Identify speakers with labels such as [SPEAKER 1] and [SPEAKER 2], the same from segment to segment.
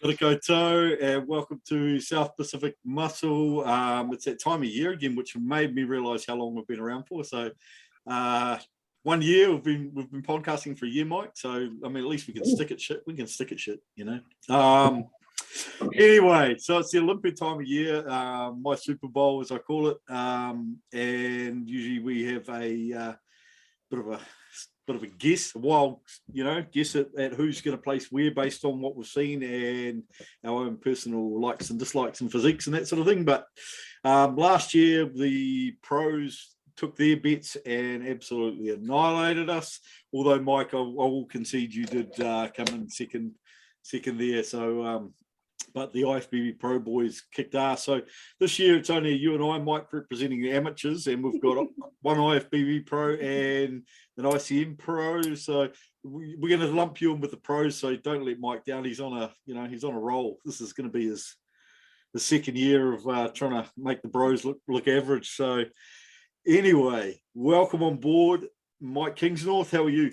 [SPEAKER 1] Kia koutou, and welcome to South Pacific Muscle. It's that time of year again, which made me realise how long we've been around for. So, 1 year we've been podcasting for a year, Mike. So, I mean, at least we can stick at shit. We can stick at shit, you know. Anyway, so it's the Olympia time of year, my Super Bowl, as I call it, and usually we have a bit of a guess, a wild, guess at who's going to place where based on what we've seen and our own personal likes and dislikes and physiques and that sort of thing. But last year, the pros took their bets and absolutely annihilated us. Although, Mike, I will concede you did come in second there. So, but the IFBB Pro boys kicked ass. So this year it's only you and I, Mike, representing the amateurs, and we've got one IFBB Pro and an ICM Pro. So we're going to lump you in with the pros. So don't let Mike down. He's on a roll. This is going to be the second year of trying to make the bros look average. So anyway, welcome on board, Mike Kingsnorth. How are you?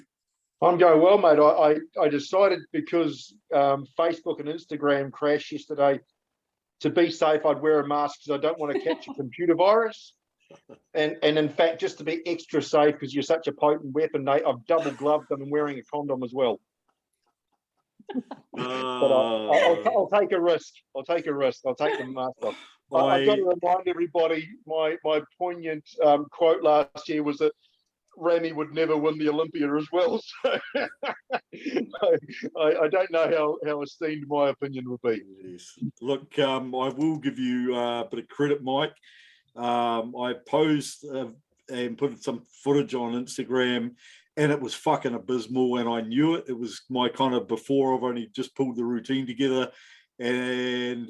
[SPEAKER 2] I'm going well, mate. I decided because Facebook and Instagram crashed yesterday, to be safe, I'd wear a mask because I don't want to catch a computer virus. And in fact, just to be extra safe, because you're such a potent weapon, Nate, I've double gloved and I'm wearing a condom as well. But I'll take a risk. I'll take the mask off. I've got to remind everybody, my poignant quote last year was that Rami would never win the Olympia as well. So I don't know how esteemed my opinion would be.
[SPEAKER 1] Yes. Look, I will give you a bit of credit, Mike. I posed and put some footage on Instagram, and it was fucking abysmal, and I knew it. It was my kind of before. I've only just pulled the routine together, and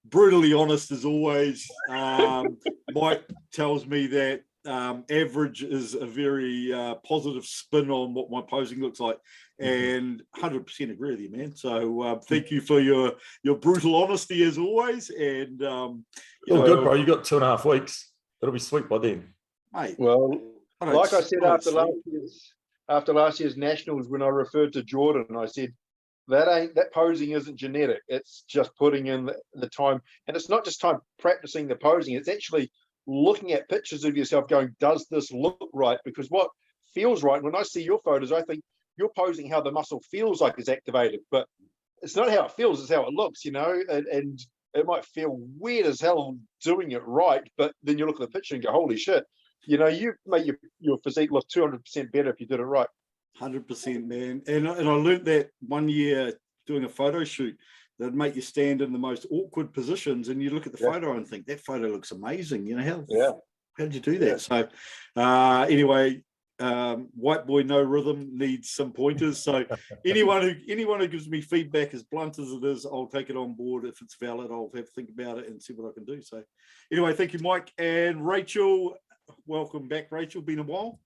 [SPEAKER 1] brutally honest as always. Mike tells me that average is a very positive spin on what my posing looks like, and 100% agree with you, man. So thank you for your brutal honesty as always. And
[SPEAKER 3] good, bro. You got 2.5 weeks. It'll be sweet by then,
[SPEAKER 2] mate. Well, like I said after last year's nationals, when I referred to Jordan, I said that posing isn't genetic. It's just putting in the time, and it's not just time practicing the posing. It's actually looking at pictures of yourself going, does this look right? Because what feels right, when I see your photos, I think you're posing how the muscle feels like it's activated, but it's not how it feels, it's how it looks, and it might feel weird as hell doing it right, but then you look at the picture and go, holy shit, you make your physique look 200% better if you did it right.
[SPEAKER 1] 100%, man. And I learned that 1 year doing a photo shoot, that'd make you stand in the most awkward positions, and you look at the photo and think that photo looks amazing. How did you do that? So anyway, white boy no rhythm needs some pointers. So anyone who gives me feedback, as blunt as it is, I'll take it on board. If it's valid, I'll have to think about it and see what I can do. So anyway, thank you, Mike. And Rachel, welcome back. Rachel, been a while?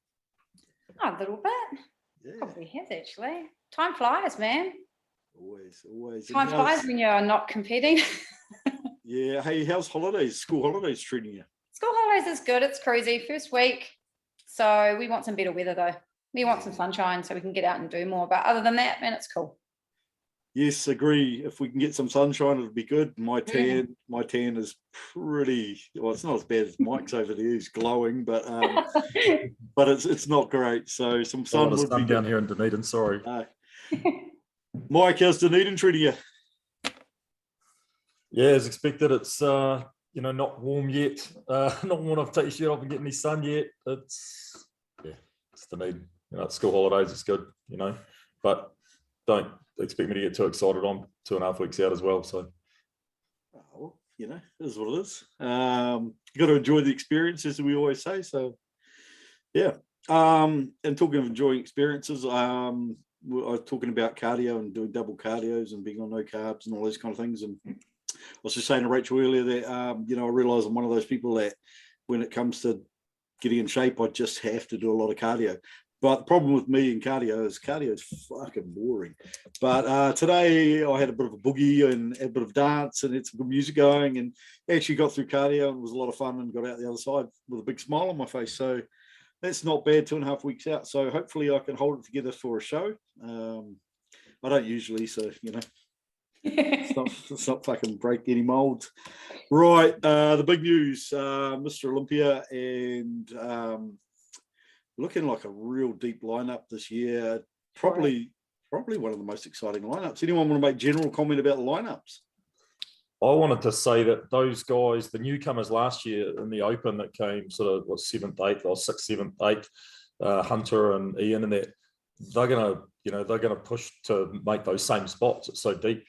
[SPEAKER 4] A little bit. Yeah. Probably has, actually. Time flies, man.
[SPEAKER 1] Always.
[SPEAKER 4] Time flies when you're not competing.
[SPEAKER 1] Yeah. Hey, how's holidays? School holidays treating you?
[SPEAKER 4] School holidays is good. It's crazy. First week. So we want some better weather, though. We want some sunshine so we can get out and do more. But other than that, man, it's cool.
[SPEAKER 1] Yes, agree. If we can get some sunshine, it'll be good. My tan is pretty. Well, it's not as bad as Mike's over there. He's glowing, but but it's not great. So some sun would be
[SPEAKER 3] down here in Dunedin. Sorry.
[SPEAKER 1] Mike, how's Dunedin treating you?
[SPEAKER 3] Yeah, as expected. It's not warm yet. Not warm enough to take your shirt off and get any sun yet. It's Dunedin. It's school holidays. It's good. But don't expect me to get too excited. I'm 2.5 weeks out as well. So,
[SPEAKER 1] it is what it is. You got to enjoy the experience, as we always say. So, yeah. And talking of enjoying experiences, I was talking about cardio and doing double cardios and being on no carbs and all those kind of things. And I was just saying to Rachel earlier that, I realise I'm one of those people that when it comes to getting in shape, I just have to do a lot of cardio. But the problem with me and cardio is fucking boring. But today I had a bit of a boogie and a bit of dance and had some good music going, and actually got through cardio and it was a lot of fun and got out the other side with a big smile on my face. So that's not bad, 2.5 weeks out. So hopefully I can hold it together for a show. I don't usually, so Let's not fucking break any molds. Right, the big news, Mr. Olympia, and looking like a real deep lineup this year. Probably one of the most exciting lineups. Anyone want to make general comment about the lineups?
[SPEAKER 3] I wanted to say that those guys, the newcomers last year in the Open that came sort of what 7th, 8th, or 6th, 7th, 8th, Hunter and Ian and that, they're gonna push to make those same spots. It's so deep,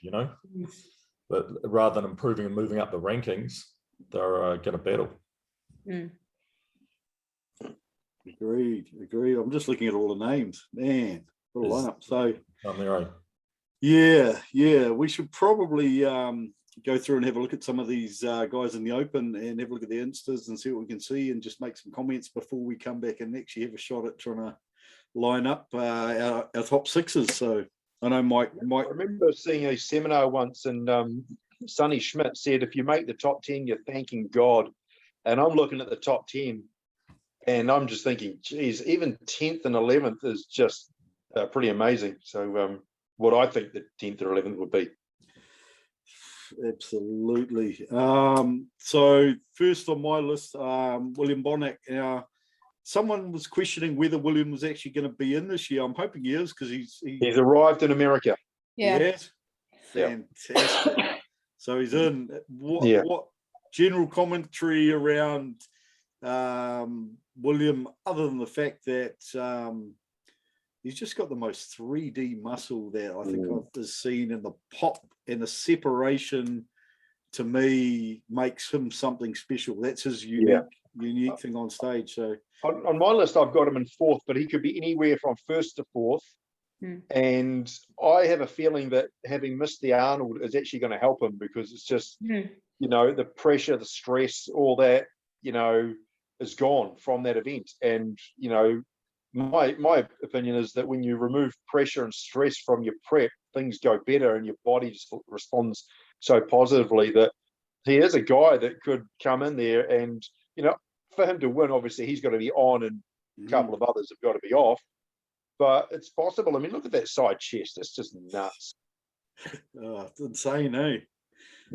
[SPEAKER 3] but rather than improving and moving up the rankings, they're gonna battle.
[SPEAKER 1] Agreed. I'm just looking at all the names, man. What a lineup. So
[SPEAKER 3] on their own.
[SPEAKER 1] Yeah, we should probably go through and have a look at some of these guys in the Open and have a look at their Instas and see what we can see, and just make some comments before we come back and actually have a shot at trying to line up our top sixes. So I know Mike.
[SPEAKER 2] I remember seeing a seminar once, and Sonny Schmidt said, if you make the top 10, you're thanking God. And I'm looking at the top 10, and I'm just thinking, geez, even 10th and 11th is just pretty amazing. So what I think the 10th or 11th would be.
[SPEAKER 1] Absolutely. So first on my list, William Bonac. Someone was questioning whether William was actually going to be in this year. I'm hoping he is, because he's
[SPEAKER 2] arrived in America.
[SPEAKER 4] Yeah.
[SPEAKER 1] Yes. Fantastic. So he's in. What general commentary around William, other than the fact that he's just got the most 3D muscle that I think I've seen, and the pop and the separation to me makes him something special. That's his unique thing on stage. So
[SPEAKER 2] on my list, I've got him in 4th, but he could be anywhere from 1st to 4th. And I have a feeling that having missed the Arnold is actually going to help him, because it's just, the pressure, the stress, all that, is gone from that event. And, my opinion is that when you remove pressure and stress from your prep, things go better, and your body just responds so positively that he is a guy that could come in there and, for him to win, obviously he's got to be on, and a couple of others have got to be off. But it's possible. I mean, look at that side chest. It's just nuts.
[SPEAKER 1] It's insane, eh?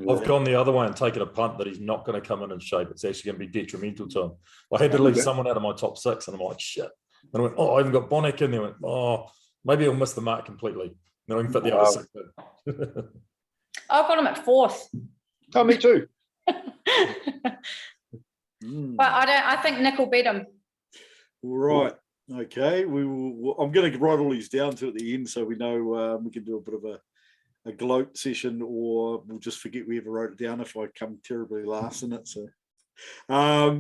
[SPEAKER 3] I've gone the other way and taken a punt that he's not going to come in shape. It's actually going to be detrimental to him. I had to leave someone out of my top 6, and I'm like, shit. And I went, I even got Bonac in there. I went, maybe he'll miss the mark completely. Then I can fit the other 6 in.
[SPEAKER 4] I've got him at 4th.
[SPEAKER 2] Oh, me too.
[SPEAKER 4] But I think Nick will beat him.
[SPEAKER 1] Right. Okay. I'm going to write all these down to at the end, so we know we can do a bit of a gloat session, or we'll just forget we ever wrote it down if I come terribly last in it. So,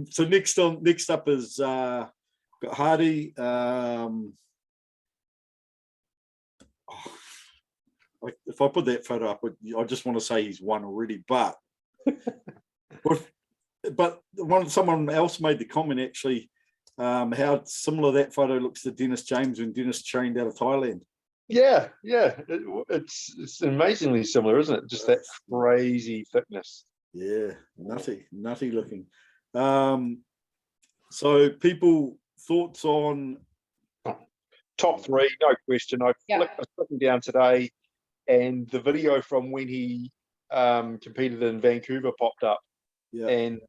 [SPEAKER 1] so next up is got Hardy. If I put that photo up, I just want to say he's won already, but someone else made the comment actually, how similar that photo looks to Dennis James when Dennis trained out of Thailand.
[SPEAKER 2] Yeah, it's amazingly similar, isn't it? Just that crazy fitness.
[SPEAKER 1] Yeah, nutty looking. So people, thoughts on
[SPEAKER 2] top 3, no question. I was looking down today, and the video from when he competed in Vancouver popped up. Yeah. And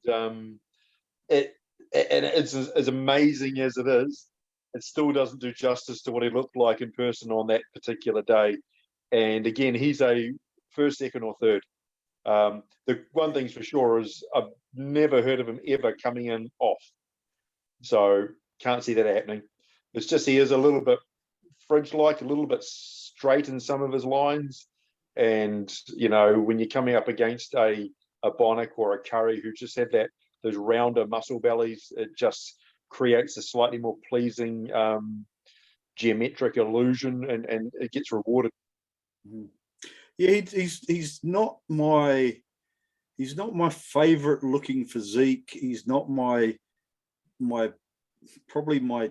[SPEAKER 2] it's as amazing as it is, it still doesn't do justice to what he looked like in person on that particular day. And again, he's a 1st, 2nd, or 3rd. The one thing's for sure is I've never heard of him ever coming in off. So can't see that happening. It's just he is a little bit fridge-like, a little bit straight in some of his lines. And, when you're coming up against a Bonac or a Curry who just have those rounder muscle bellies, it just creates a slightly more pleasing geometric illusion, and it gets rewarded.
[SPEAKER 1] Yeah, he's not my favorite looking physique. He's not my probably my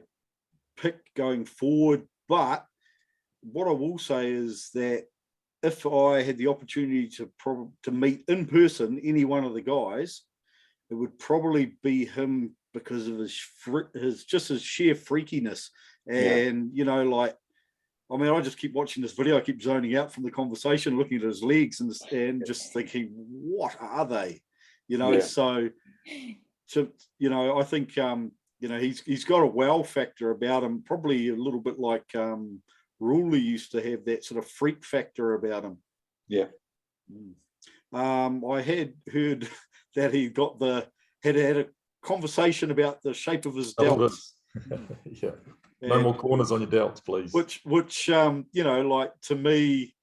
[SPEAKER 1] pick going forward. But what I will say is that if I had the opportunity to meet in person any one of the guys, it would probably be him, because of his sheer freakiness. And I mean, I just keep watching this video. I keep zoning out from the conversation, looking at his legs and just thinking, what are they? You know, so you know, I think you know, he's got a wow factor about him, probably a little bit like Ruley used to have that sort of freak factor about him.
[SPEAKER 2] Yeah.
[SPEAKER 1] I had heard that he had a conversation about the shape of his delts.
[SPEAKER 3] Yeah. No more corners on your delts, please.
[SPEAKER 1] Which you know, like, to me,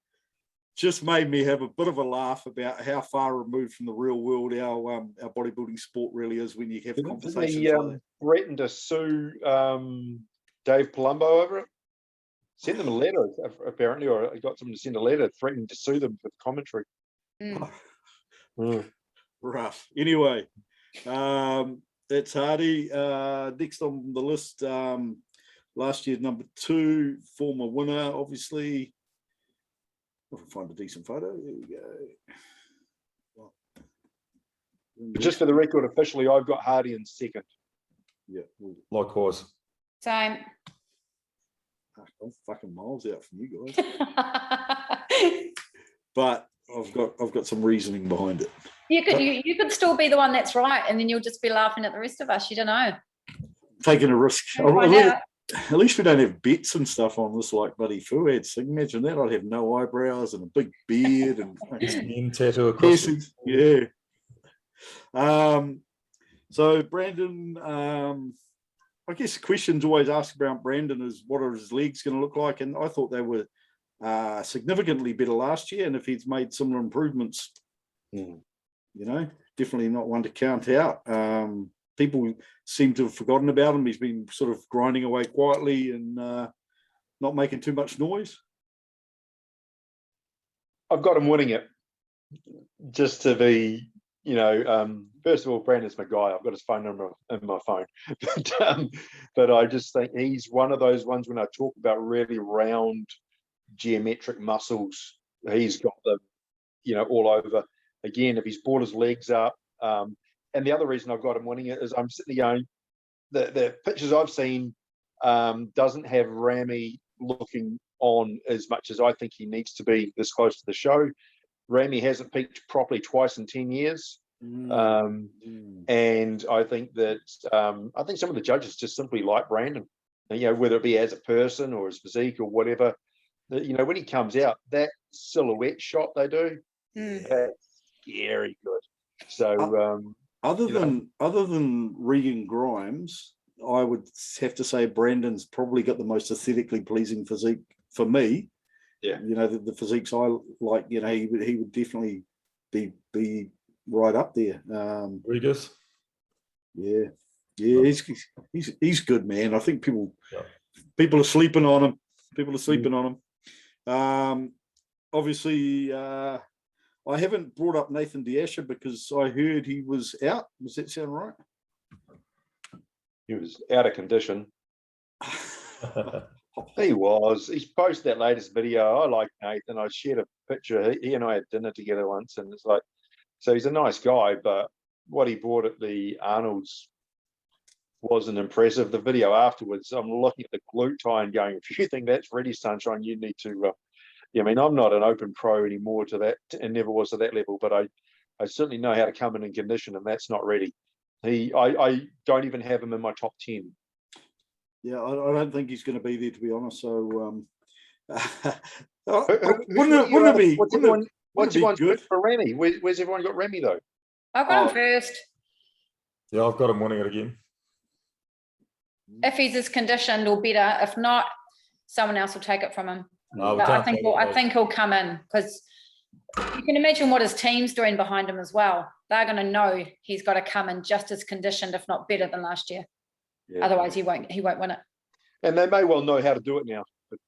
[SPEAKER 1] just made me have a bit of a laugh about how far removed from the real world our bodybuilding sport really is when you have conversations like that.
[SPEAKER 2] Threatened to sue Dave Palumbo over it. Sent them a letter, apparently, or I got someone to send a letter threatening to sue them for commentary.
[SPEAKER 1] Rough. Anyway, that's Hardy. Next on the list, last year's number 2, former winner, obviously. If I find a decent photo, there we go.
[SPEAKER 2] Just for the record, officially, I've got Hardy in second.
[SPEAKER 1] Yeah.
[SPEAKER 3] Likewise.
[SPEAKER 4] Same.
[SPEAKER 1] I'm fucking miles out from you guys. But I've got some reasoning behind it.
[SPEAKER 4] You could still be the one that's right, and then you'll just be laughing at the rest of us. You don't know.
[SPEAKER 1] Taking a risk.
[SPEAKER 4] Find out.
[SPEAKER 1] At least we don't have bits and stuff on this like bloody Fuad's thing. Imagine that. I'd have no eyebrows and a big beard and
[SPEAKER 3] tattoo across.
[SPEAKER 1] Yeah. So Brandon, I guess the questions always asked about Brandon is what are his legs going to look like? And I thought they were significantly better last year. And if he's made similar improvements, you know, definitely not one to count out. People seem to have forgotten about him. He's been sort of grinding away quietly and not making too much noise.
[SPEAKER 2] I've got him winning it. Just to be, you know, first of all, Brandon's my guy. I've got his phone number in my phone. But I just think he's one of those ones when I talk about really round geometric muscles, he's got them, you know, all over. Again, if he's brought his legs up, and the other reason I've got him winning it is I'm sitting there going, the pictures I've seen doesn't have Ramy looking on as much as I think he needs to be this close to the show. Ramy hasn't peaked properly twice in 10 years. And I think that I think some of the judges just simply like Brandon, you know, whether it be as a person or his physique or whatever. You know, when he comes out, that silhouette shot they do, that's scary good. So
[SPEAKER 1] other than Reagan Grimes, I would have to say Brandon's probably got the most aesthetically pleasing physique for me.
[SPEAKER 2] Yeah,
[SPEAKER 1] you know, the physiques I like, you know, he would definitely be right up there.
[SPEAKER 3] Regis.
[SPEAKER 1] Yeah, he's good, man. I think people are sleeping on him. People are sleeping on him. Obviously, I haven't brought up Nathan D'Asher because I heard he was out. Does that sound right?
[SPEAKER 2] He was out of condition. He was. He's posted that latest video. I like Nathan. I shared a picture. He and I had dinner together once, and it's like, so he's a nice guy, but what he brought at the Arnold's wasn't impressive. The video afterwards, I'm looking at the glute tie and going, if you think that's ready, sunshine, you need to. I mean, I'm not an open pro anymore to that, and never was to that level, but I certainly know how to come in and condition, and that's not ready. I don't even have him in my top 10. Yeah,
[SPEAKER 1] I don't think he's going to be there, to be honest. So,
[SPEAKER 2] what's everyone's good for Remy? Where's everyone got Remy though?
[SPEAKER 4] I've got him first.
[SPEAKER 3] Yeah, I've got him winning it again.
[SPEAKER 4] If he's as conditioned or better, if not, someone else will take it from him.
[SPEAKER 3] No,
[SPEAKER 4] but I think he'll come in because you can imagine what his team's doing behind him as well. They're going to know he's got to come in just as conditioned, if not better than last year. Yeah. Otherwise, he won't win it.
[SPEAKER 2] And they may well know how to do it now, but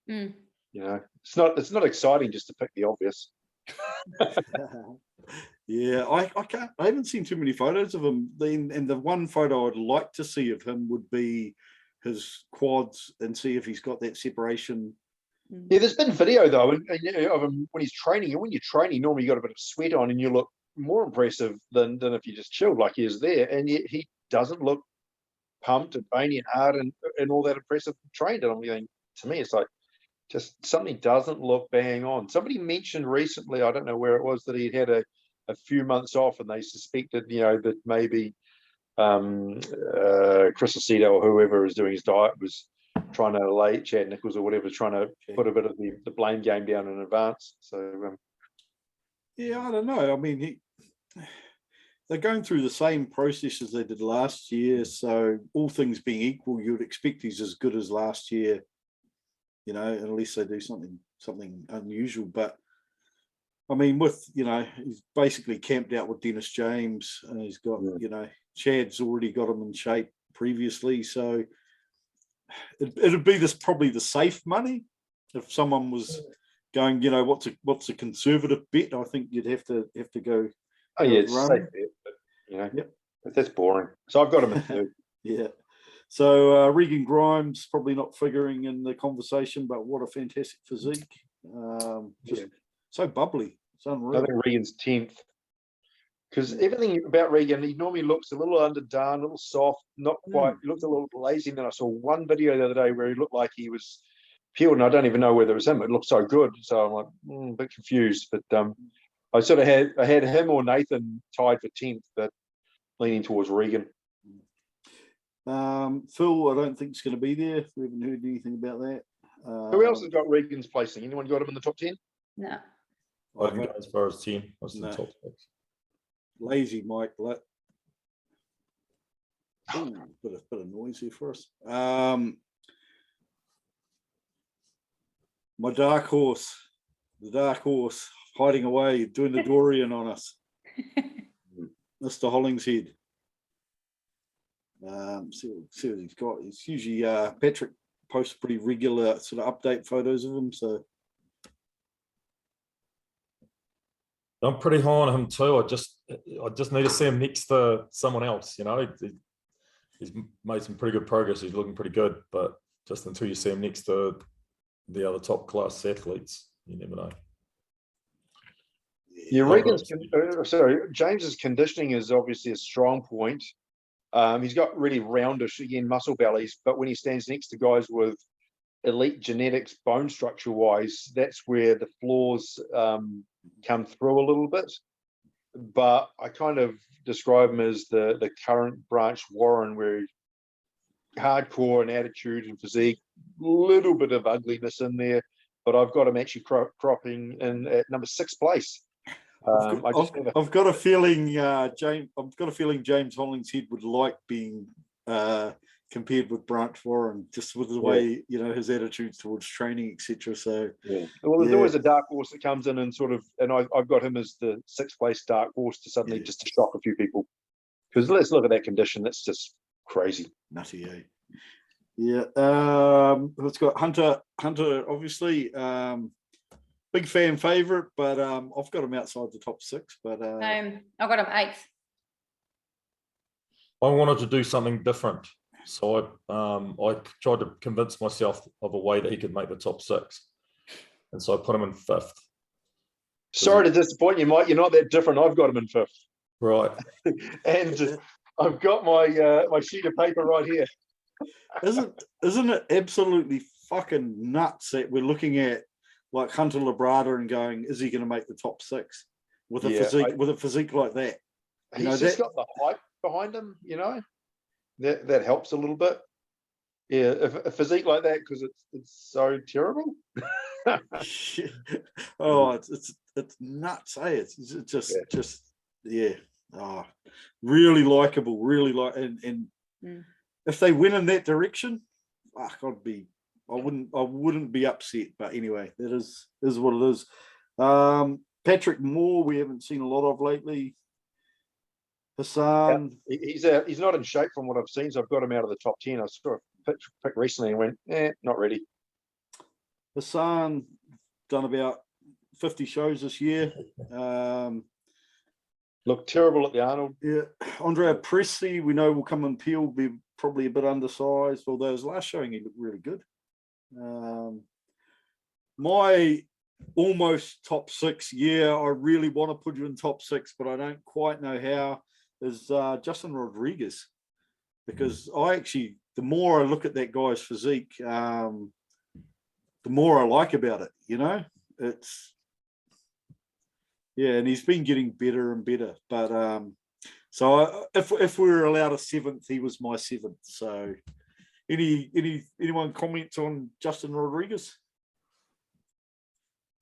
[SPEAKER 2] you know, it's not exciting just to pick the obvious.
[SPEAKER 1] Yeah, I haven't seen too many photos of him. And the one photo I'd like to see of him would be his quads and see if he's got that separation.
[SPEAKER 2] Yeah, there's been video though of him when he's training. And when you're training, normally you got a bit of sweat on and you look more impressive than if you just chilled like he is there. And yet he doesn't look pumped and veiny and hard and all that impressive trained. And I'm going, to me, it's like just something doesn't look bang on. Somebody mentioned recently, I don't know where it was, that he'd had a few months off, and they suspected, that maybe Chris Aceto or whoever is doing his diet was trying to lay Chad Nichols or whatever, trying to put a bit of the blame game down in advance. So
[SPEAKER 1] yeah, I don't know. I mean, they're going through the same process as they did last year. So all things being equal, you would expect he's as good as last year, unless they do something unusual. But I mean, he's basically camped out with Dennis James, and he's got, Chad's already got him in shape previously. So it'd be probably the safe money. If someone was going, what's a conservative bet? I think you'd have to go.
[SPEAKER 2] Oh yeah, it's safe bet, but but that's boring. So I've got him in third.
[SPEAKER 1] Yeah. So Reagan Grimes probably not figuring in the conversation, but what a fantastic physique. So bubbly. It's unreal.
[SPEAKER 2] I think Regan's 10th. Because everything about Regan, he normally looks a little underdone, a little soft, not quite. He looks a little lazy. And then I saw one video the other day where he looked like he was peeled, and I don't even know whether it was him. It looked so good. So I'm like, a bit confused. But I sort of had him or Nathan tied for 10th, but leaning towards Regan.
[SPEAKER 1] Phil, I don't think it's going to be there. We haven't heard anything about that.
[SPEAKER 2] Who else has got Regan's placing? Anyone got him in the top 10?
[SPEAKER 4] No.
[SPEAKER 3] I haven't got as far as 10. I was in the top 6.
[SPEAKER 1] Lazy Mike. Ooh, bit of noise here for us. My dark horse, the dark horse, hiding away, doing the Dorian on us. Mr. Hollingshead. See what he's got. It's usually Patrick posts pretty regular sort of update photos of him. So
[SPEAKER 3] I'm pretty high on him too. I just need to see him next to someone else. He's made some pretty good progress. He's looking pretty good, but just until you see him next to the other top class athletes, you never know.
[SPEAKER 2] Yeah, James's conditioning is obviously a strong point. He's got really roundish, again, muscle bellies, but when he stands next to guys with elite genetics, bone structure wise, that's where the flaws come through a little bit. But I kind of describe him as the current branch Warren, where hardcore in attitude and physique, little bit of ugliness in there, but I've got him actually cropping in at number 6th place.
[SPEAKER 1] I've got a feeling James Hollingshead would like being compared with Branch Warren, just with the way his attitudes towards training, etc. So
[SPEAKER 2] there's always a dark horse that comes in and I've got him as the 6th place dark horse to suddenly just to shock a few people. Because let's look at that condition. That's just crazy.
[SPEAKER 1] Nutty, eh? Yeah. Let's go Hunter. Hunter, obviously. Big fan favorite, but I've got him outside the top 6. But
[SPEAKER 4] I've got him 8th.
[SPEAKER 3] I wanted to do something different, so I tried to convince myself of a way that he could make the top 6, and so I put him in 5th.
[SPEAKER 2] Sorry to disappoint you, Mike. You're not that different. I've got him in 5th.
[SPEAKER 3] Right.
[SPEAKER 2] And I've got my my sheet of paper right here.
[SPEAKER 1] Isn't it absolutely fucking nuts that we're looking at like Hunter Labrada and going, is he going to make the top 6 with a physique like that?
[SPEAKER 2] He's just got the hype behind him, that helps a little bit. Yeah, a physique like that, because it's so terrible.
[SPEAKER 1] It's nuts, eh? It's just really likable, really and if they win in that direction, fuck, I wouldn't be upset. But anyway, that is what it is. Patrick Moore, we haven't seen a lot of lately. Hassan,
[SPEAKER 2] he's not in shape from what I've seen, so I've got him out of the top 10. I saw a pick recently and went, not ready.
[SPEAKER 1] Hassan done about 50 shows this year.
[SPEAKER 2] Looked terrible at the Arnold.
[SPEAKER 1] Yeah, Andrea Presley, we know will come and peel, be probably a bit undersized, although his last showing he looked really good. My almost top 6, I really want to put you in top 6, but I don't quite know how, is Justin Rodriguez, because the more I look at that guy's physique, the more I like about it. You know, it's and he's been getting better and better. But so if we were allowed a 7th, he was my 7th. So anyone comments on Justin Rodriguez?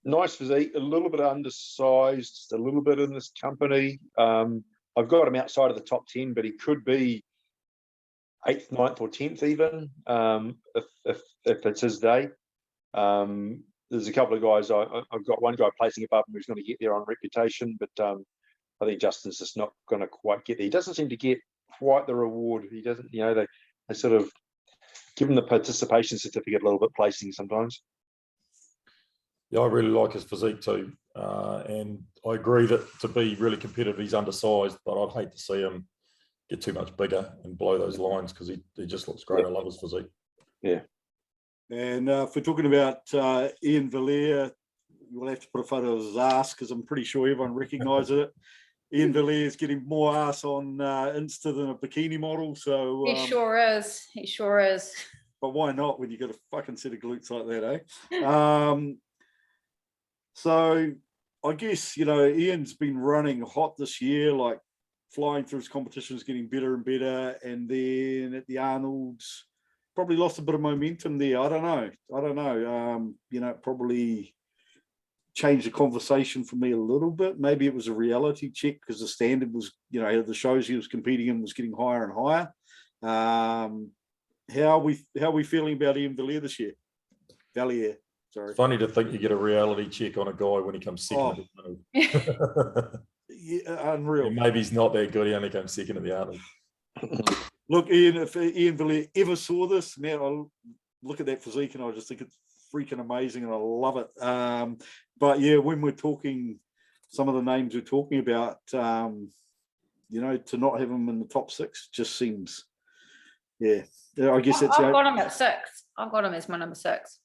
[SPEAKER 2] Nice physique, a little bit undersized, a little bit in this company. I've got him outside of the top 10, but he could be 8th, 9th, or 10th even, if it's his day. There's a couple of guys. I've got one guy placing above him who's going to get there on reputation, but I think Justin's just not going to quite get there. He doesn't seem to get quite the reward. He doesn't, you know, they sort of give him the participation certificate a little bit placing sometimes.
[SPEAKER 3] Yeah, I really like his physique too. And I agree that to be really competitive, he's undersized, but I'd hate to see him get too much bigger and blow those lines because he just looks great. I love his physique.
[SPEAKER 2] Yeah.
[SPEAKER 1] And if we're talking about Ian Valeera, we'll have to put a photo of his ass because I'm pretty sure everyone recognises it. Ian Valeera is getting more ass on Insta than a bikini model. So
[SPEAKER 4] He sure is. He sure is.
[SPEAKER 1] But why not when you got a fucking set of glutes like that, eh? So I guess, you know, Ian's been running hot this year, like flying through his competitions, getting better and better. And then at the Arnold's, probably lost a bit of momentum there. I don't know. You know, probably changed the conversation for me a little bit. Maybe it was a reality check because the standard was, you know, the shows he was competing in was getting higher and higher. How are we feeling about Ian Valeera this year? Valeera, sorry.
[SPEAKER 3] It's funny to think you get a reality check on a guy when he comes second.
[SPEAKER 1] Yeah, unreal.
[SPEAKER 3] And maybe he's not that good. He only comes second at the Arnold.
[SPEAKER 1] Look, Ian, if Ian Valeera ever saw this, man, I look at that physique and I just think it's freaking amazing and I love it. But yeah, when we're talking some of the names we're talking about, you know, to not have him in the top 6 just seems, I guess it's.
[SPEAKER 4] I've got him at 6. I've got him as my number 6.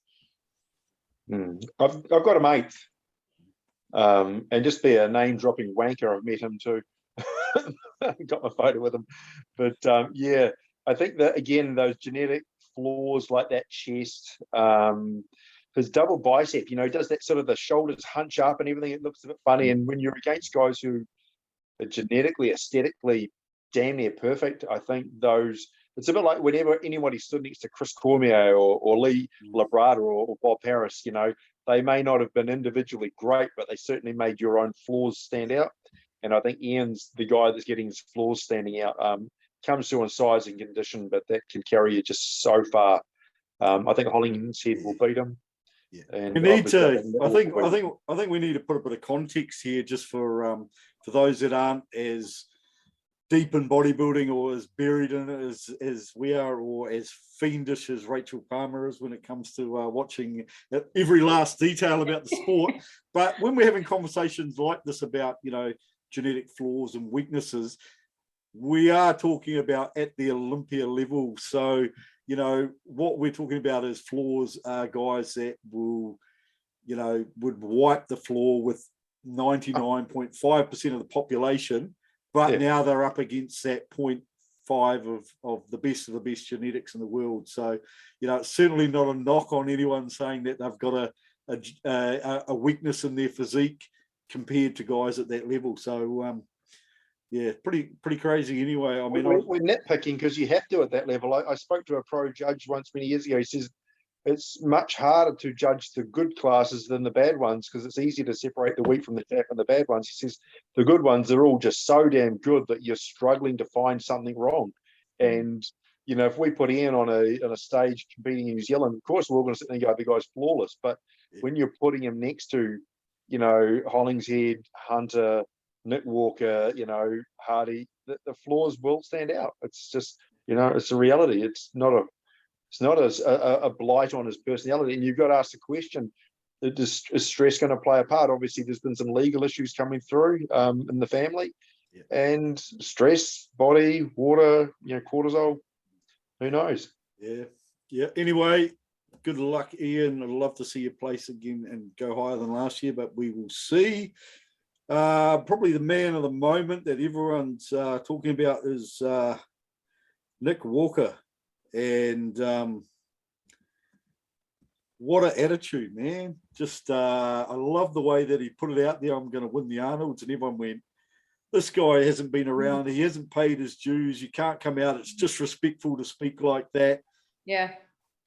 [SPEAKER 2] I've got him 8th. And just be a name dropping wanker, I've met him too. Got my photo with him. But yeah, I think that again, those genetic flaws like that chest, his double bicep, you know, does that sort of the shoulders hunch up and everything. It looks a bit funny. And when you're against guys who are genetically, aesthetically damn near perfect, I think those, it's a bit like whenever anybody stood next to Chris Cormier or Lee Labrada or Bob Harris, you know, they may not have been individually great, but they certainly made your own flaws stand out. And I think Ian's the guy that's getting his flaws standing out. Comes to in size and condition, but that can carry you just so far. I think Hollingshead will beat him.
[SPEAKER 1] Yeah.
[SPEAKER 2] And
[SPEAKER 1] we need to. I think we need to put a bit of context here, just for those that aren't as deep in bodybuilding or as buried in it as we are, or as fiendish as Rachel Palmer is when it comes to watching every last detail about the sport. But when we're having conversations like this about, you know, genetic flaws and weaknesses, we are talking about at the Olympia level. So, you know, what we're talking about is flaws are guys that will, you know, would wipe the floor with 99.5% of the population, but now they're up against that 0.5 of the best genetics in the world. So, you know, it's certainly not a knock on anyone saying that they've got a weakness in their physique compared to guys at that level. So, yeah, pretty crazy anyway. I mean,
[SPEAKER 2] we're nitpicking because you have to at that level. I spoke to a pro judge once many years ago. He says it's much harder to judge the good classes than the bad ones because it's easier to separate the wheat from the chaff and the bad ones. He says the good ones are all just so damn good that you're struggling to find something wrong. And you know, if we put Ian on a stage competing in New Zealand, of course we're all going to sit there and go, the guy's flawless. But when you're putting him next to, you know, Hollingshead, Hunter, Nick Walker, you know, Hardy, the flaws will stand out. It's just, you know, it's a reality. It's not a blight on his personality. And you've got to ask the question, is stress going to play a part? Obviously, there's been some legal issues coming through in the family. And stress, body, water, you know, cortisol, who knows?
[SPEAKER 1] Yeah. Anyway, good luck, Ian. I'd love to see you place again and go higher than last year, but we will see. Probably the man of the moment that everyone's talking about is Nick Walker. And what an attitude, man. Just, I love the way that he put it out there. I'm going to win the Arnolds, and everyone went, this guy hasn't been around. He hasn't paid his dues. You can't come out. It's disrespectful to speak like that.
[SPEAKER 4] Yeah,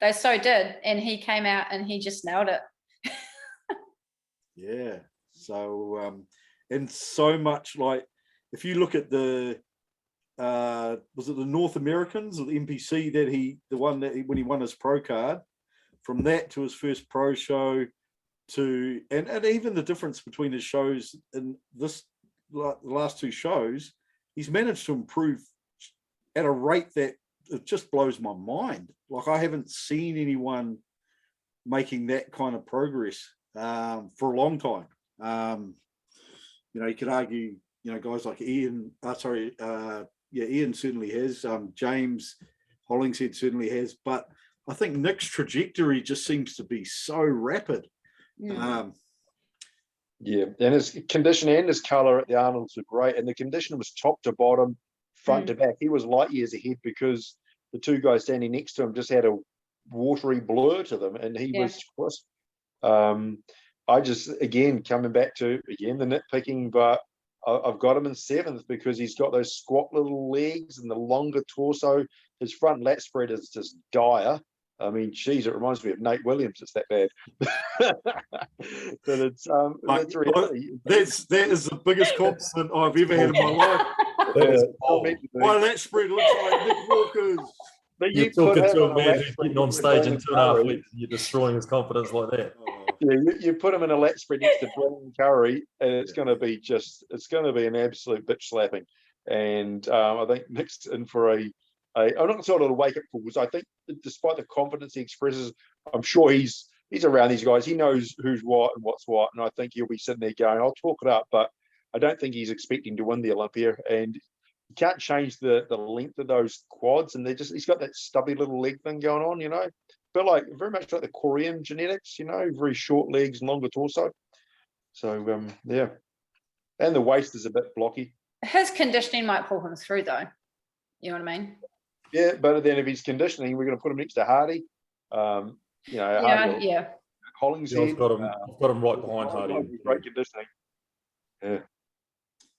[SPEAKER 4] they so did. And he came out and he just nailed it.
[SPEAKER 1] Yeah. So, and so much like, if you look at the, was it the North Americans or the NPC when he won his pro card, from that to his first pro show to, and even the difference between his shows in this, the last two shows, he's managed to improve at a rate that it just blows my mind. Like, I haven't seen anyone making that kind of progress for a long time. You could argue, guys like Ian, Ian certainly has. James Hollingshead certainly has, but I think Nick's trajectory just seems to be so rapid.
[SPEAKER 2] Yeah, and his condition and his colour at the Arnolds were great, and the condition was top to bottom, front to back. He was light years ahead because the two guys standing next to him just had a watery blur to them, and he was crisp. I just, again, coming back to, the nitpicking, but I've got him in 7th because he's got those squat little legs and the longer torso. His front lat spread is just dire. I mean, geez, it reminds me of Nate Williams. It's that bad. But it's reality.
[SPEAKER 1] That is the biggest compliment I've ever had in my life. My lat spread looks like Nick Walker's.
[SPEAKER 2] But
[SPEAKER 3] you're talking to a man who's getting on stage in 2.5 weeks, and you're destroying his confidence like that.
[SPEAKER 2] Yeah, you put him in a lat spread next to Brendan Curry, and it's going to be an absolute bitch slapping. And I think Nick's in for I'm not sort of a wake up call, because I think despite the confidence he expresses, I'm sure he's around these guys. He knows who's what and what's what, and I think he'll be sitting there going, "I'll talk it up," but I don't think he's expecting to win the Olympia. And you can't change the length of those quads, and he's got that stubby little leg thing going on, but very much like the Korean genetics, very short legs, longer torso. So yeah, and the waist is a bit blocky. His
[SPEAKER 4] conditioning might pull him through, though. You know what I mean?
[SPEAKER 2] Yeah, but then if he's conditioning, we're going to put him next to Hardy. Hardy, Hollingshead.
[SPEAKER 3] I've got him right behind Hardy.
[SPEAKER 2] Great conditioning. Yeah.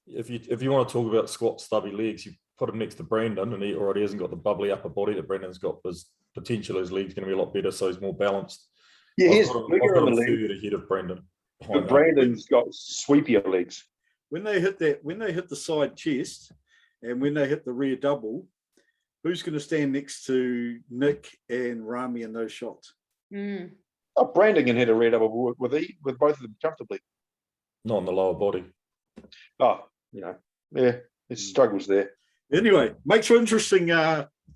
[SPEAKER 3] If you want to talk about squat stubby legs, you put him next to Brandon, and he already hasn't got the bubbly upper body that Brandon's got. His potential, his legs going to be a lot better, so he's more balanced.
[SPEAKER 2] Yeah, he's
[SPEAKER 3] bigger in the leg. Third ahead of Brandon.
[SPEAKER 2] But Brandon's got sweepier legs.
[SPEAKER 1] When they hit the side chest, and when they hit the rear double, who's going to stand next to Nick and Rami in those shots?
[SPEAKER 2] Oh, Brandon can hit a rear double with both of them comfortably.
[SPEAKER 3] Not on the lower body.
[SPEAKER 2] Oh, it struggles there.
[SPEAKER 1] Anyway, makes for interesting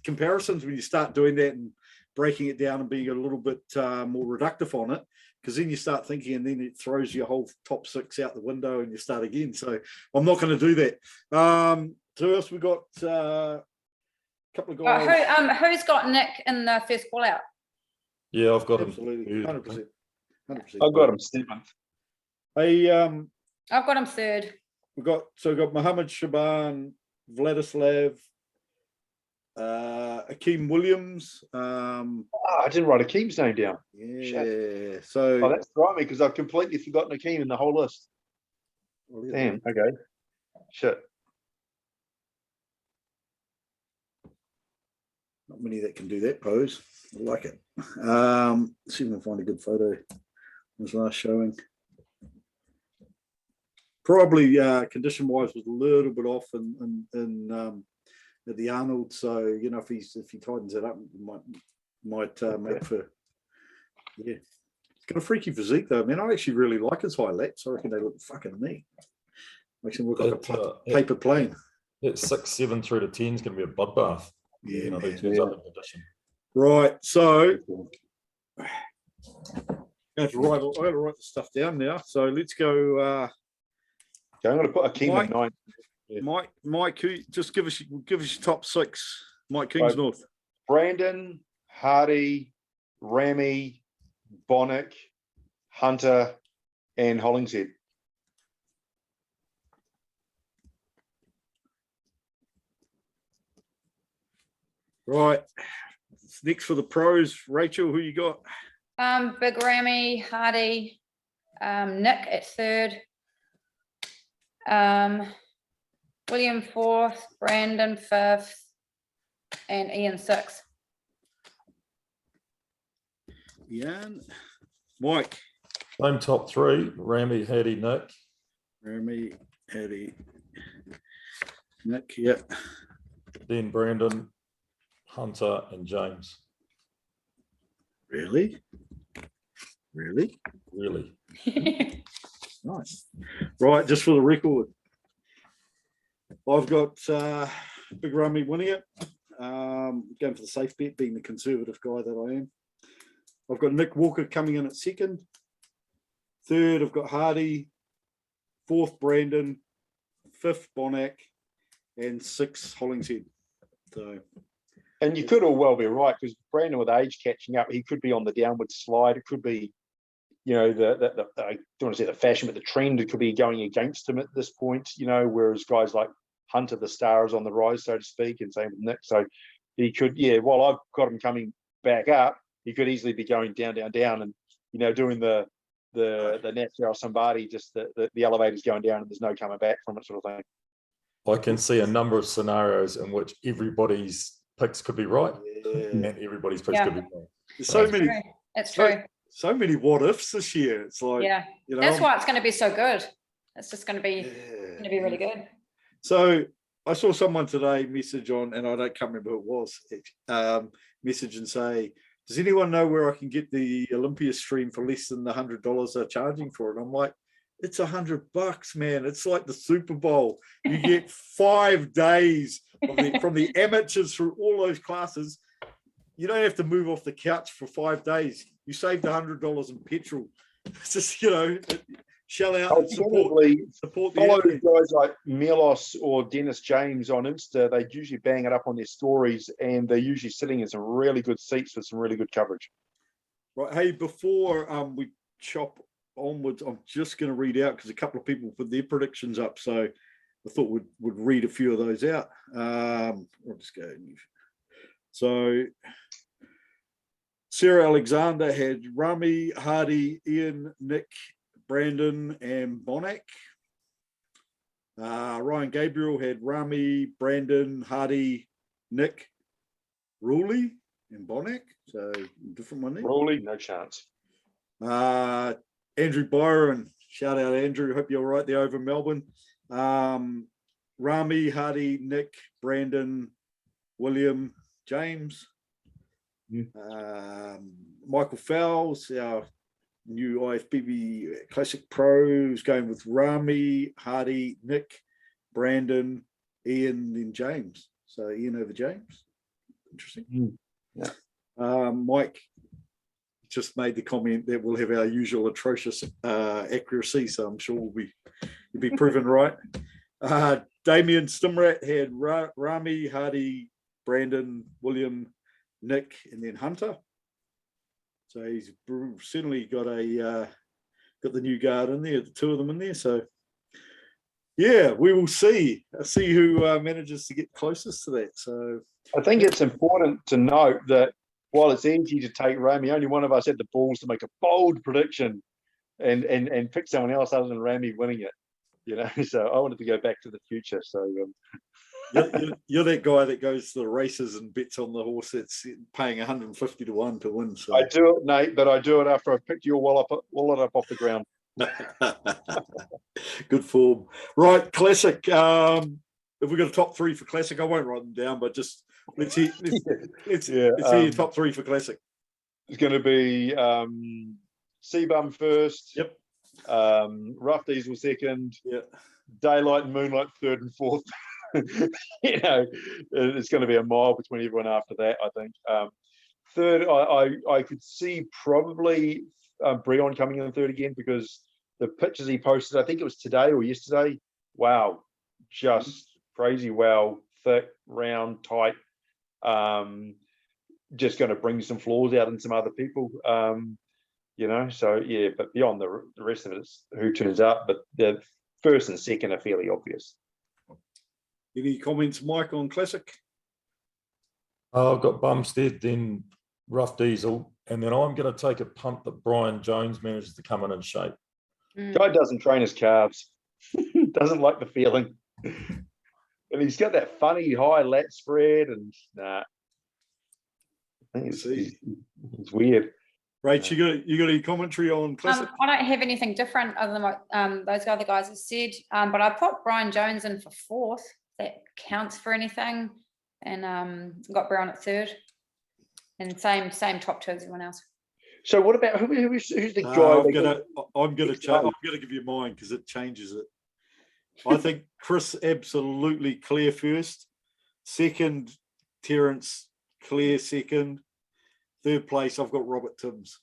[SPEAKER 1] comparisons when you start doing that and breaking it down and being a little bit more reductive on it, because then you start thinking, and then it throws your whole top 6 out the window and you start again. So I'm not going to do that. So else we got a couple of guys.
[SPEAKER 4] Who's got Nick in the first call out?
[SPEAKER 3] Yeah, I've got
[SPEAKER 1] absolutely
[SPEAKER 3] him.
[SPEAKER 1] 100%.
[SPEAKER 2] I've got him 7th.
[SPEAKER 4] I've got him 3rd.
[SPEAKER 1] We've got Mohammed Shaban, Vladislav, Akeem Williams.
[SPEAKER 2] I didn't write Akeem's name down.
[SPEAKER 1] Yeah.
[SPEAKER 2] Shit.
[SPEAKER 1] So
[SPEAKER 2] that's right, me, because I've completely forgotten Akeem in the whole list. Damn. Okay. Shit.
[SPEAKER 1] Not many that can do that pose. I like it. Let's see if I can find a good photo of his last showing. Probably condition-wise was a little bit off in at the Arnold. So if he tightens it up, it might make for He's got a freaky physique though, man. I actually really like his high lats. I reckon they look fucking neat. Makes him look like a paper plane.
[SPEAKER 3] That 6, 7 through to 10 is going to be a bloodbath.
[SPEAKER 1] Yeah,
[SPEAKER 3] Right.
[SPEAKER 1] So I got to write the stuff down now. So let's go.
[SPEAKER 2] I'm going to put Akeem at 9.
[SPEAKER 1] Yeah. Mike, just give us your top 6. Mike Kingsnorth.
[SPEAKER 2] Brandon, Hardy, Rami, Bonac, Hunter, and Hollingshead.
[SPEAKER 1] Right. Next for the pros, Rachel, who you got?
[SPEAKER 4] Big Ramy, Hardy, Nick at third, William fourth, Brandon fifth, and Ian sixth.
[SPEAKER 1] Ian, Mike.
[SPEAKER 3] Same top three: Ramy, Hattie, Nick.
[SPEAKER 1] Ramy, Hattie, Nick. Yeah.
[SPEAKER 3] Then Brandon, Hunter, and James.
[SPEAKER 1] Really? Really? Nice. Right, just for the record, I've got Big Ramy winning it. Going for the safe bet, being the conservative guy that I am. I've got Nick Walker coming in at second. Third, I've got Hardy. Fourth, Brandon. Fifth, Bonac. And sixth, Hollingshead. So,
[SPEAKER 2] and you could all well be right, because Brandon, with age catching up, he could be on the downward slide. It could be, you know, the I don't want to say the fashion, but the trend, it could be going against him at this point, you know, whereas guys like Hunter, the star, is on the rise, so to speak, and same with Nick. So he could, yeah, while I've got him coming back up, he could easily be going down, and, you know, doing the natural somebody, just the elevator's going down and there's no coming back from it, sort of thing.
[SPEAKER 3] I can see a number of scenarios in which everybody's picks could be right, and everybody's picks could be wrong.
[SPEAKER 1] There's so many.
[SPEAKER 4] It's true.
[SPEAKER 1] So many what ifs this year. It's like,
[SPEAKER 4] yeah,
[SPEAKER 1] you know,
[SPEAKER 4] that's why it's going to be so good. It's just going to be really good.
[SPEAKER 1] So I saw someone today message on, and I can't remember who it was, message and say, does anyone know where I can get the Olympia stream for less than the $100 they're charging for it? I'm like, it's $100, man. It's like the Super Bowl. You get 5 days from the amateurs through all those classes. You don't have to move off the couch for 5 days. You saved $100 in petrol. It's just, you know, shell out and support the
[SPEAKER 2] follow
[SPEAKER 1] athlete.
[SPEAKER 2] guys like Milos or Dennis James on Insta. They usually bang it up on their stories, and they're usually sitting in some really good seats with some really good coverage.
[SPEAKER 1] Right. Hey, before we chop onwards, I'm just going to read out, because a couple of people put their predictions up, so I thought we'd read a few of those out. I'll just go. So Sarah Alexander had Ramy, Hardy, Ian, Nick, Brandon, and Bonac. Ryan Gabriel had Ramy, Brandon, Hardy, Nick, Ruley, and Bonac. So different one there.
[SPEAKER 2] Ruley, no chance.
[SPEAKER 1] Andrew Byron, shout out Andrew. Hope you're all right there over in Melbourne. Ramy, Hardy, Nick, Brandon, William, James. Michael Fowles, our new IFBB Classic Pro, is going with Ramy, Hardy, Nick, Brandon, Ian, then James. So Ian over James. Interesting.
[SPEAKER 2] Yeah.
[SPEAKER 1] Mike just made the comment that we'll have our usual atrocious accuracy, so I'm sure you'll be proven right. Damien Stimrat had Ramy, Hardy, Brandon, William, Nick, and then Hunter. So he's certainly got the new guard in there, the two of them in there. So yeah, we will see who manages to get closest to that. So
[SPEAKER 2] I think it's important to note that while it's easy to take Ramy, only one of us had the balls to make a bold prediction and pick someone else other than Ramy winning it. You know, so I wanted to go back to the future. So
[SPEAKER 1] you're that guy that goes to the races and bets on the horse that's paying 150 to 1 to win. So
[SPEAKER 2] I do it, Nate, but I do it after I've picked your wallet up off the ground.
[SPEAKER 1] Good form. Right, Classic. If we've got a top 3 for Classic, I won't write them down, but just let's hear your top 3 for Classic.
[SPEAKER 2] It's going to be Seabum first.
[SPEAKER 1] Yep.
[SPEAKER 2] Rough Diesel second.
[SPEAKER 1] Yep.
[SPEAKER 2] Daylight and Moonlight third and fourth. You know, it's going to be a mile between everyone after that, I think. Third, I could see probably Breon coming in third again, because the pictures he posted, I think it was today or yesterday, wow, just crazy, wow, thick, round, tight, just going to bring some flaws out in some other people, you know, so yeah, but beyond the rest of it, it's who turns up, but the first and second are fairly obvious.
[SPEAKER 1] Any comments, Mike, on Classic?
[SPEAKER 3] I've got Bumstead, then Rough Diesel, And then I'm going to take a punt that Brian Jones manages to come in shape.
[SPEAKER 2] Guy doesn't train his calves. Doesn't like the feeling. And he's got that funny high lat spread, and I think it's weird.
[SPEAKER 1] Rach, you got any commentary on Classic?
[SPEAKER 4] I don't have anything different other than what those other guys have said. But I put Brian Jones in for 4th. That counts for anything, and got Brown at 3rd, and same top 2 as everyone else.
[SPEAKER 2] So what about who's the guy?
[SPEAKER 1] I'm gonna give you mine because it changes it. I think Chris absolutely clear first, 2nd Terence clear 2nd, 3rd place I've got Robert Timms.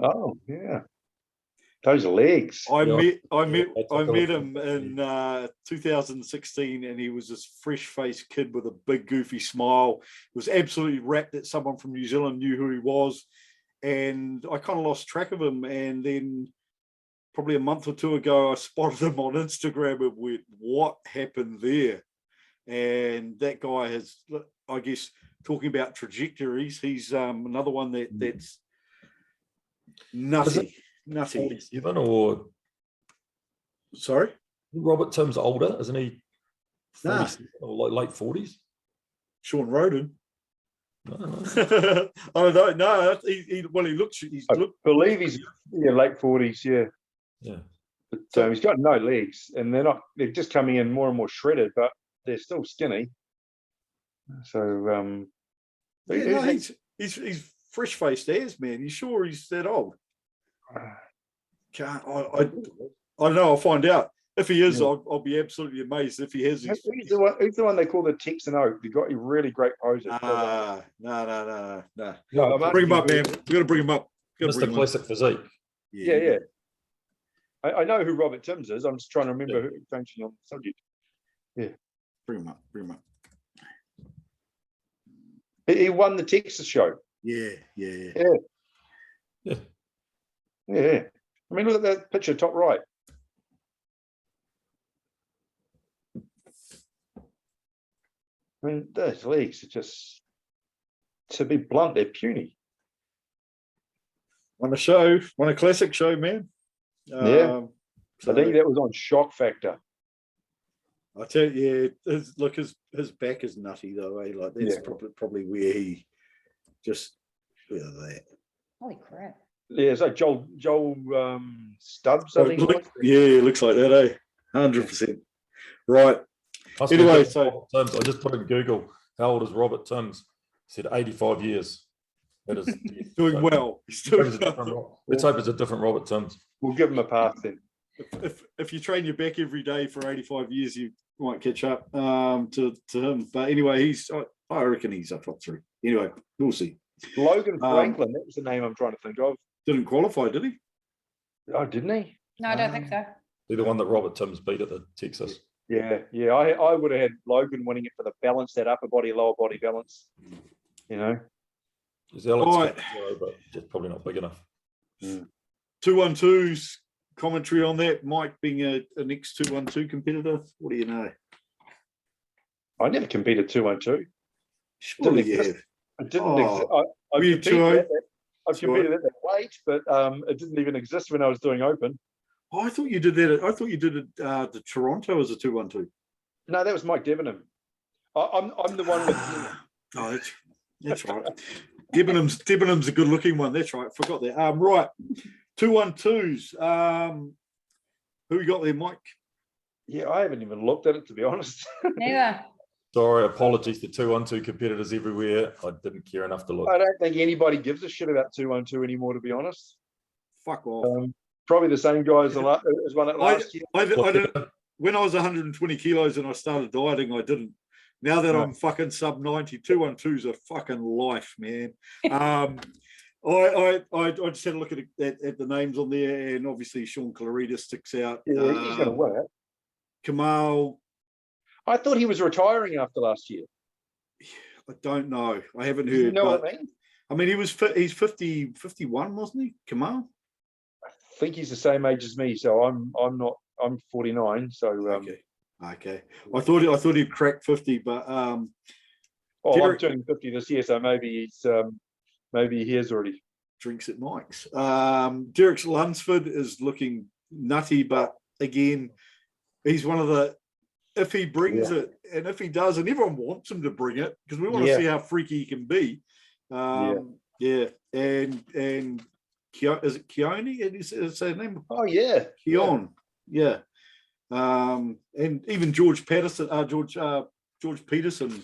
[SPEAKER 2] Oh yeah, those legs.
[SPEAKER 1] I met him in 2016, and he was this fresh-faced kid with a big goofy smile. He was absolutely rapt that someone from New Zealand knew who he was, and I kind of lost track of him. And then probably a month or 2 ago, I spotted him on Instagram and went, "What happened there?" And that guy has, I guess, talking about trajectories, he's another one that's nutty.
[SPEAKER 3] 47 or
[SPEAKER 1] sorry,
[SPEAKER 3] Robert Timms older, isn't he?
[SPEAKER 1] Nah.
[SPEAKER 3] Or like late 40s.
[SPEAKER 1] Sean Roden.
[SPEAKER 3] No.
[SPEAKER 1] I don't know. No, he looks.
[SPEAKER 2] I believe he's late 40s.
[SPEAKER 3] Yeah.
[SPEAKER 2] But he's got no legs, and they're just coming in more and more shredded, but they're still skinny. So
[SPEAKER 1] he's fresh faced as, man. You sure he's that old? Can't I don't know. I'll find out. If he is, I'll be absolutely amazed if he has.
[SPEAKER 2] Who's the one they call the Texan Oak? They got a really great poses.
[SPEAKER 1] No.
[SPEAKER 2] No,
[SPEAKER 1] Bring him up, man. We got to bring him up.
[SPEAKER 3] Mr. Classic Physique.
[SPEAKER 2] Yeah. I know who Robert Timms is. I'm just trying to remember who functioning on the subject. Yeah.
[SPEAKER 1] Bring him up.
[SPEAKER 2] He won the Texas show.
[SPEAKER 1] Yeah.
[SPEAKER 2] I mean, look at that picture, top right. I mean, those legs are just, to be blunt, they're puny.
[SPEAKER 1] Won a classic show, man.
[SPEAKER 2] I think that was on Shock Factor.
[SPEAKER 1] I tell you, his back is nutty though. Like that's probably where he just that.
[SPEAKER 4] Holy crap!
[SPEAKER 2] Yeah, it's like Joel Stubbs. I think.
[SPEAKER 1] Looks like that, 100%. Right. Anyway, so
[SPEAKER 3] I just put in Google, how old is Robert Timms? Said 85 years. That is
[SPEAKER 1] doing well. He's doing well.
[SPEAKER 3] Let's hope it's a different Robert Timms.
[SPEAKER 2] We'll give him a pass then.
[SPEAKER 1] If you train your back every day for 85 years, you might catch up to him. But anyway, I reckon he's a top 3. Anyway, we'll see.
[SPEAKER 2] Logan Franklin, that was the name I'm trying to think of.
[SPEAKER 1] Didn't qualify, did he?
[SPEAKER 2] Oh, didn't he?
[SPEAKER 4] No, I don't think so.
[SPEAKER 3] He's the one that Robert Timms beat at the Texas.
[SPEAKER 2] Yeah. I would have had Logan winning it for the balance, that upper body, lower body balance.
[SPEAKER 3] His Alex but just probably not big enough.
[SPEAKER 1] 212's commentary on that. Mike being an ex-212 competitor. What do you know?
[SPEAKER 2] I never competed 212.
[SPEAKER 1] Surely you have.
[SPEAKER 2] It didn't exist. I've competed at that weight, but it didn't even exist when I was doing open.
[SPEAKER 1] I thought you did that. I thought you did it the Toronto as a 212.
[SPEAKER 2] No, that was Mike Debenham. I'm the one with.
[SPEAKER 1] Oh, that's right. Debenham's a good-looking one. That's right. Forgot that. Right, 212s. Who we got there, Mike?
[SPEAKER 2] Yeah, I haven't even looked at it, to be honest.
[SPEAKER 4] Neither.
[SPEAKER 3] Sorry, apologies to 212 competitors everywhere. I didn't care enough to look.
[SPEAKER 2] I don't think anybody gives a shit about 212 anymore, to be honest.
[SPEAKER 1] Fuck off.
[SPEAKER 2] Probably the same guy as one at last year.
[SPEAKER 1] I didn't, when I was 120 kilos and I started dieting, I didn't. Now that I'm fucking sub 90, 212's a fucking life, man. I just had a look at the names on there, and obviously Sean Clarita sticks out.
[SPEAKER 2] Yeah, he's going to win it.
[SPEAKER 1] Kamal.
[SPEAKER 2] I thought he was retiring after last year.
[SPEAKER 1] I don't know. I haven't heard.
[SPEAKER 2] You know what I mean?
[SPEAKER 1] I mean, he's 51, wasn't he, Kamal?
[SPEAKER 2] I think he's the same age as me, so I'm 49. So
[SPEAKER 1] okay. I thought he'd crack 50, but
[SPEAKER 2] I'm turning 50 this year, so maybe he's Maybe he has already.
[SPEAKER 1] Drinks at Mike's. Derek Lunsford is looking nutty, but again, he's one of the, if he brings it, and if he does, and everyone wants him to bring it, because we want to see how freaky he can be. And is it Keone? Is his name?
[SPEAKER 2] Oh yeah,
[SPEAKER 1] Keon. Yeah. And even George Peterson. George Peterson.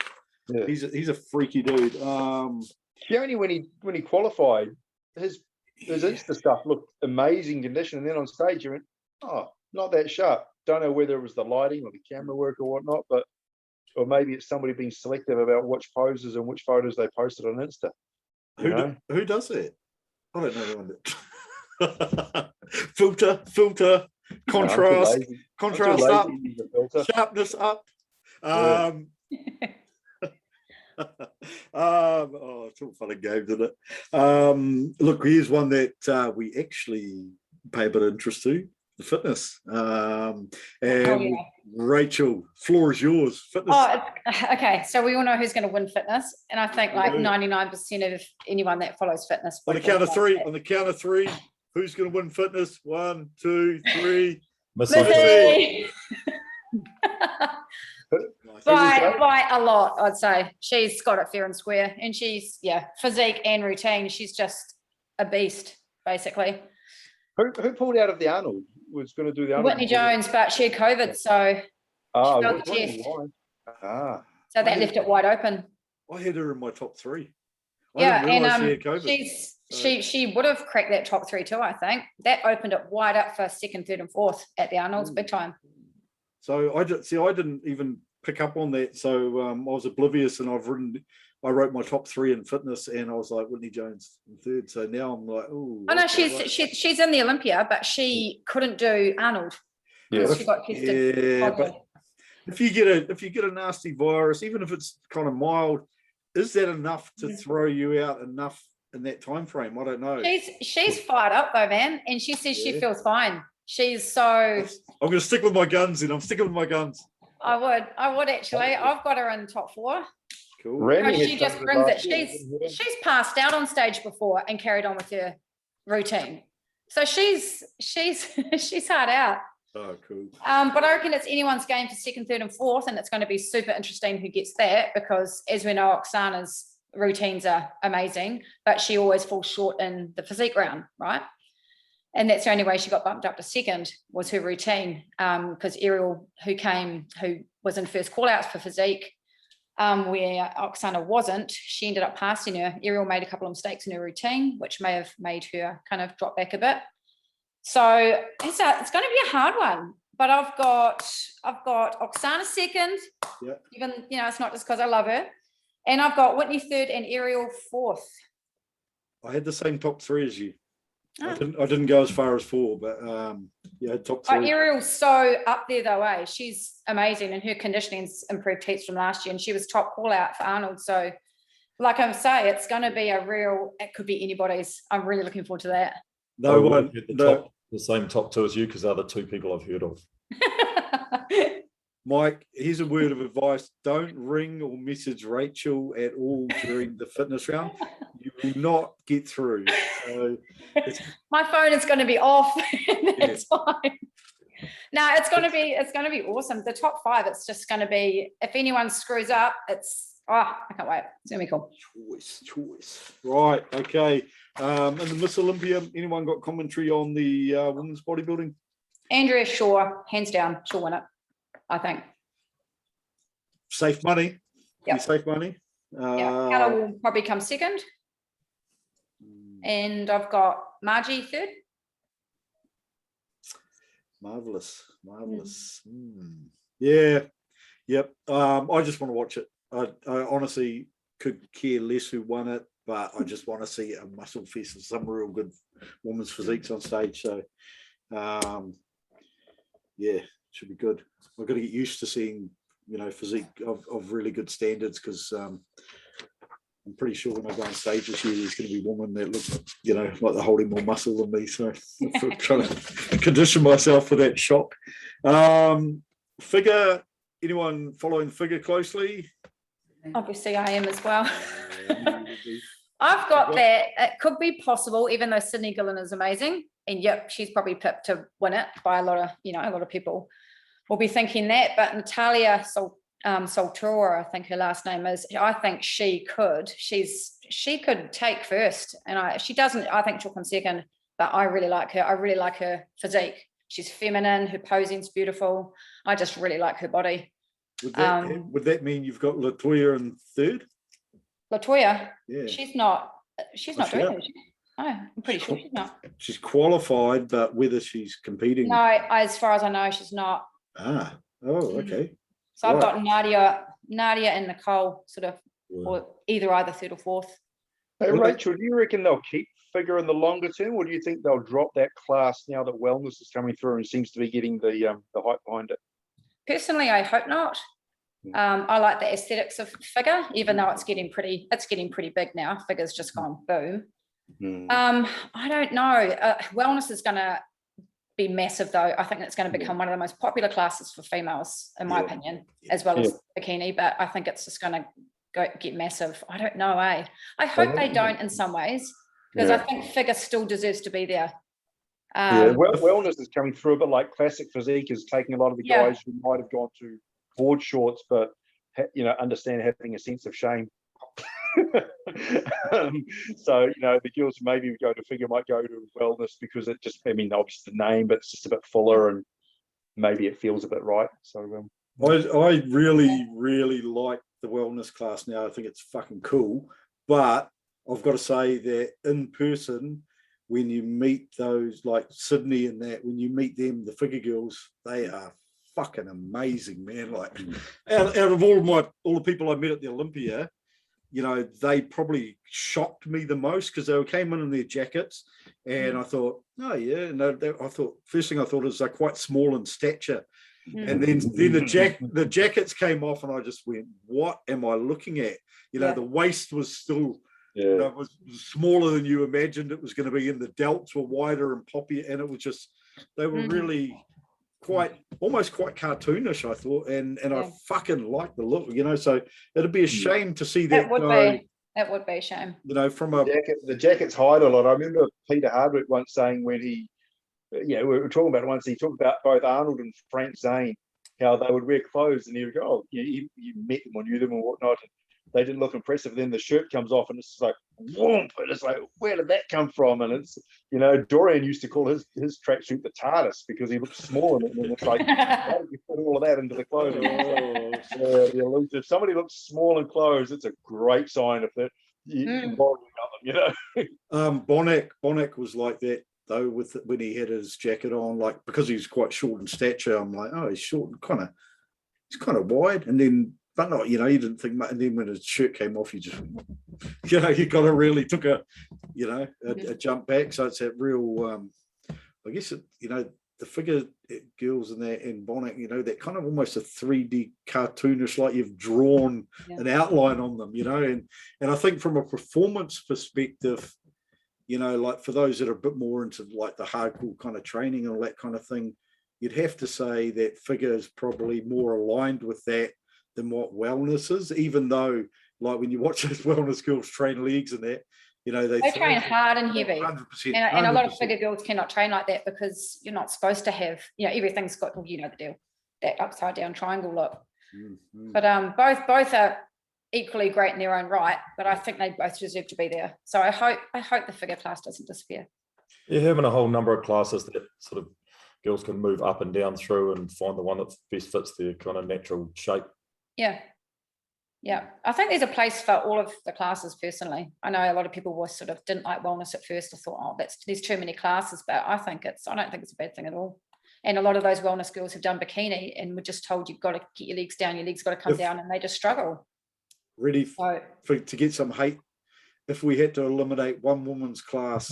[SPEAKER 2] Yeah.
[SPEAKER 1] He's a freaky dude.
[SPEAKER 2] Keone, when he qualified, his Insta stuff looked amazing condition, and then on stage you went, oh, not that sharp. Don't know whether it was the lighting or the camera work or whatnot, or maybe it's somebody being selective about which poses and which photos they posted on Insta.
[SPEAKER 1] Who does that? I don't know the one. Filter, contrast up, sharpness up. It's all fun and games, isn't it? Look, here's one that we actually pay a bit of interest to. The fitness. Rachel, floor is yours. Fitness.
[SPEAKER 4] Okay. So we all know who's going to win fitness. And I think like 99% of anyone that follows fitness.
[SPEAKER 1] On the count of three, who's going to win fitness? 1, 2, 3.
[SPEAKER 4] Missy. By a lot, I'd say. She's got it fair and square. And she's, physique and routine. She's just a beast, basically.
[SPEAKER 2] Who pulled out of the Arnold? Was going to do the Arnold?
[SPEAKER 4] Whitney Jones, but she had COVID, so she felt the test. So that left it wide open.
[SPEAKER 1] I had her in my top 3.
[SPEAKER 4] She would have cracked that top 3 too, I think. That opened it wide up for second, third, and fourth at the Arnold's big time.
[SPEAKER 1] So I didn't even pick up on that. So I was oblivious, and I wrote my top 3 in fitness, and I was like Whitney Jones in third. So now I'm like, oh.
[SPEAKER 4] Oh no, she's in the Olympia, but she couldn't do Arnold.
[SPEAKER 2] Yeah,
[SPEAKER 4] she got tested.
[SPEAKER 1] Yeah, but if you get a nasty virus, even if it's kind of mild, is that enough to throw you out enough in that time frame? I don't know.
[SPEAKER 4] She's fired up though, man, and she says she feels fine. She's so.
[SPEAKER 1] I'm going to stick with my guns, and I'm sticking with my guns.
[SPEAKER 4] I would actually. I've got her in top 4.
[SPEAKER 1] Cool.
[SPEAKER 4] She just brings it. She's passed out on stage before and carried on with her routine. So she's hard out.
[SPEAKER 1] Oh, cool.
[SPEAKER 4] But I reckon it's anyone's game for second, third, and fourth, and it's going to be super interesting who gets that, because as we know, Oksana's routines are amazing, but she always falls short in the physique round, right? And that's the only way she got bumped up to second was her routine, because Ariel, who was in first call-outs for physique, where Oksana wasn't, she ended up passing her. Ariel made a couple of mistakes in her routine, which may have made her kind of drop back a bit. So it's going to be a hard one. But I've got Oksana second.
[SPEAKER 1] Yep.
[SPEAKER 4] Even it's not just because I love her. And I've got Whitney third and Ariel fourth.
[SPEAKER 1] I had the same top 3 as you. I didn't go as far as 4, but top 3.
[SPEAKER 4] Ariel's so up there though, eh? She's amazing, and her conditioning's improved heaps from last year, and she was top call out for Arnold. So like I'm saying, it's going to be it could be anybody's. I'm really looking forward to that.
[SPEAKER 3] The same top 2 as you, because they're the 2 people I've heard of.
[SPEAKER 1] Mike, here's a word of advice. Don't ring or message Rachel at all during the fitness round. You will not get through. So
[SPEAKER 4] my phone is going to be off. That's fine. No, it's going to be awesome. The top 5, it's just going to be, if anyone screws up, I can't wait. It's going to be cool.
[SPEAKER 1] Choice. Right. Okay. And the Miss Olympia, anyone got commentary on the women's bodybuilding?
[SPEAKER 4] Andrea Shaw, hands down, she'll win it, I think.
[SPEAKER 1] Safe money.
[SPEAKER 4] Yeah.
[SPEAKER 1] Safe money.
[SPEAKER 4] Ella will probably come second. And I've got Margie third.
[SPEAKER 1] Marvelous. Yeah. Yep. I just want to watch it. I honestly could care less who won it, but I just want to see a muscle fest and some real good women's physiques on stage. So, it should be good. I've got to get used to seeing, physique of really good standards, because I'm pretty sure when I go on stage this year, there's going to be women that look, like they're holding more muscle than me. So I'm trying to condition myself for that shock. Figure, anyone following figure closely?
[SPEAKER 4] Obviously I am as well. I've got that. It could be possible, even though Sydney Gillen is amazing. And yep, she's probably picked to win it by a lot of people will be thinking that. But Natalia Soltura, I think her last name is, I think she could take first. And she doesn't, I think she'll come second, but I really like her. I really like her physique. She's feminine, her posing's beautiful. I just really like her body.
[SPEAKER 1] Would that mean you've got Latoya in third?
[SPEAKER 4] Latoya,
[SPEAKER 1] Yeah.
[SPEAKER 4] She's not doing it. No, I'm pretty sure she's not.
[SPEAKER 1] She's qualified, but whether she's competing.
[SPEAKER 4] No, as far as I know, she's not.
[SPEAKER 1] Okay.
[SPEAKER 4] So I've got Nadia and Nicole sort of, or either third or fourth.
[SPEAKER 2] Hey, Rachel, do you reckon they'll keep figure in the longer term, or do you think they'll drop that class now that wellness is coming through and seems to be getting the hype behind it?
[SPEAKER 4] Personally, I hope not. I like the aesthetics of figure, even though it's getting pretty big now. Figure's just gone boom. I don't know. Wellness is going to be massive, though. I think it's going to become one of the most popular classes for females, in my opinion, as well as bikini. But I think it's just going to get massive. I don't know. I hope they don't in some ways, because I think figure still deserves to be there.
[SPEAKER 2] Wellness is coming through a bit like classic physique is taking a lot of the guys who might have gone to board shorts, but understand having a sense of shame. So the girls who maybe would go to figure might go to wellness because it just, obviously the name, but it's just a bit fuller and maybe it feels a bit right. So
[SPEAKER 1] I really like the wellness class now. I think it's fucking cool, but I've got to say that in person, when you meet those like Sydney and that, when you meet them, the figure girls, they are fucking amazing, man. Like out of all the people I met at the Olympia, they probably shocked me the most because they came in their jackets, and I thought, first thing I thought is they're quite small in stature, and then the jackets came off, and I just went, what am I looking at? The waist was still. It was smaller than you imagined it was going to be, and the delts were wider and poppier, and it was just, they were really almost quite cartoonish, I thought, and I fucking like the look, so it'd be a shame to see that go.
[SPEAKER 4] That would be a shame.
[SPEAKER 1] From the
[SPEAKER 2] jackets hide a lot. I remember Peter Hardwick once saying when he, we were talking about it once, he talked about both Arnold and Frank Zane, how they would wear clothes, and he would go, oh, you met them or knew them or whatnot. They didn't look impressive. Then the shirt comes off and it's like, whoomp, and it's like, where did that come from? And it's, Dorian used to call his tracksuit the TARDIS because he looked small in it. And it's like, how did you put all of that into the clothing? If somebody looks small in clothes, it's a great sign of that.
[SPEAKER 1] Bonac was like that though, when he had his jacket on, like, because he's quite short in stature. I'm like, oh, he's short and he's kind of wide, and then. But not, you didn't think much. And then when his shirt came off, you just, you got to really took a jump back. So it's that real, I guess, the figure girls and that, and Bonac, that kind of almost a 3D cartoonish, like you've drawn an outline on them, and I think from a performance perspective, like for those that are a bit more into like the hardcore kind of training and all that kind of thing, you'd have to say that figure is probably more aligned with that than what wellness is, even though like when you watch those wellness girls train legs and that, they train
[SPEAKER 4] hard and heavy.
[SPEAKER 1] 100%,
[SPEAKER 4] and a lot of figure girls cannot train like that because you're not supposed to have, everything's got, the deal, that upside down triangle look. But both are equally great in their own right, but I think they both deserve to be there. So I hope the figure class doesn't disappear.
[SPEAKER 3] You're having a whole number of classes that sort of girls can move up and down through and find the one that best fits their kind of natural shape.
[SPEAKER 4] Yeah. I think there's a place for all of the classes personally. I know a lot of people were sort of didn't like wellness at first. I thought, there's too many classes, but I don't think it's a bad thing at all. And a lot of those wellness girls have done bikini and were just told you've got to get your legs down, your legs got to come down, and they just struggle.
[SPEAKER 1] Ready to get some hate. If we had to eliminate one woman's class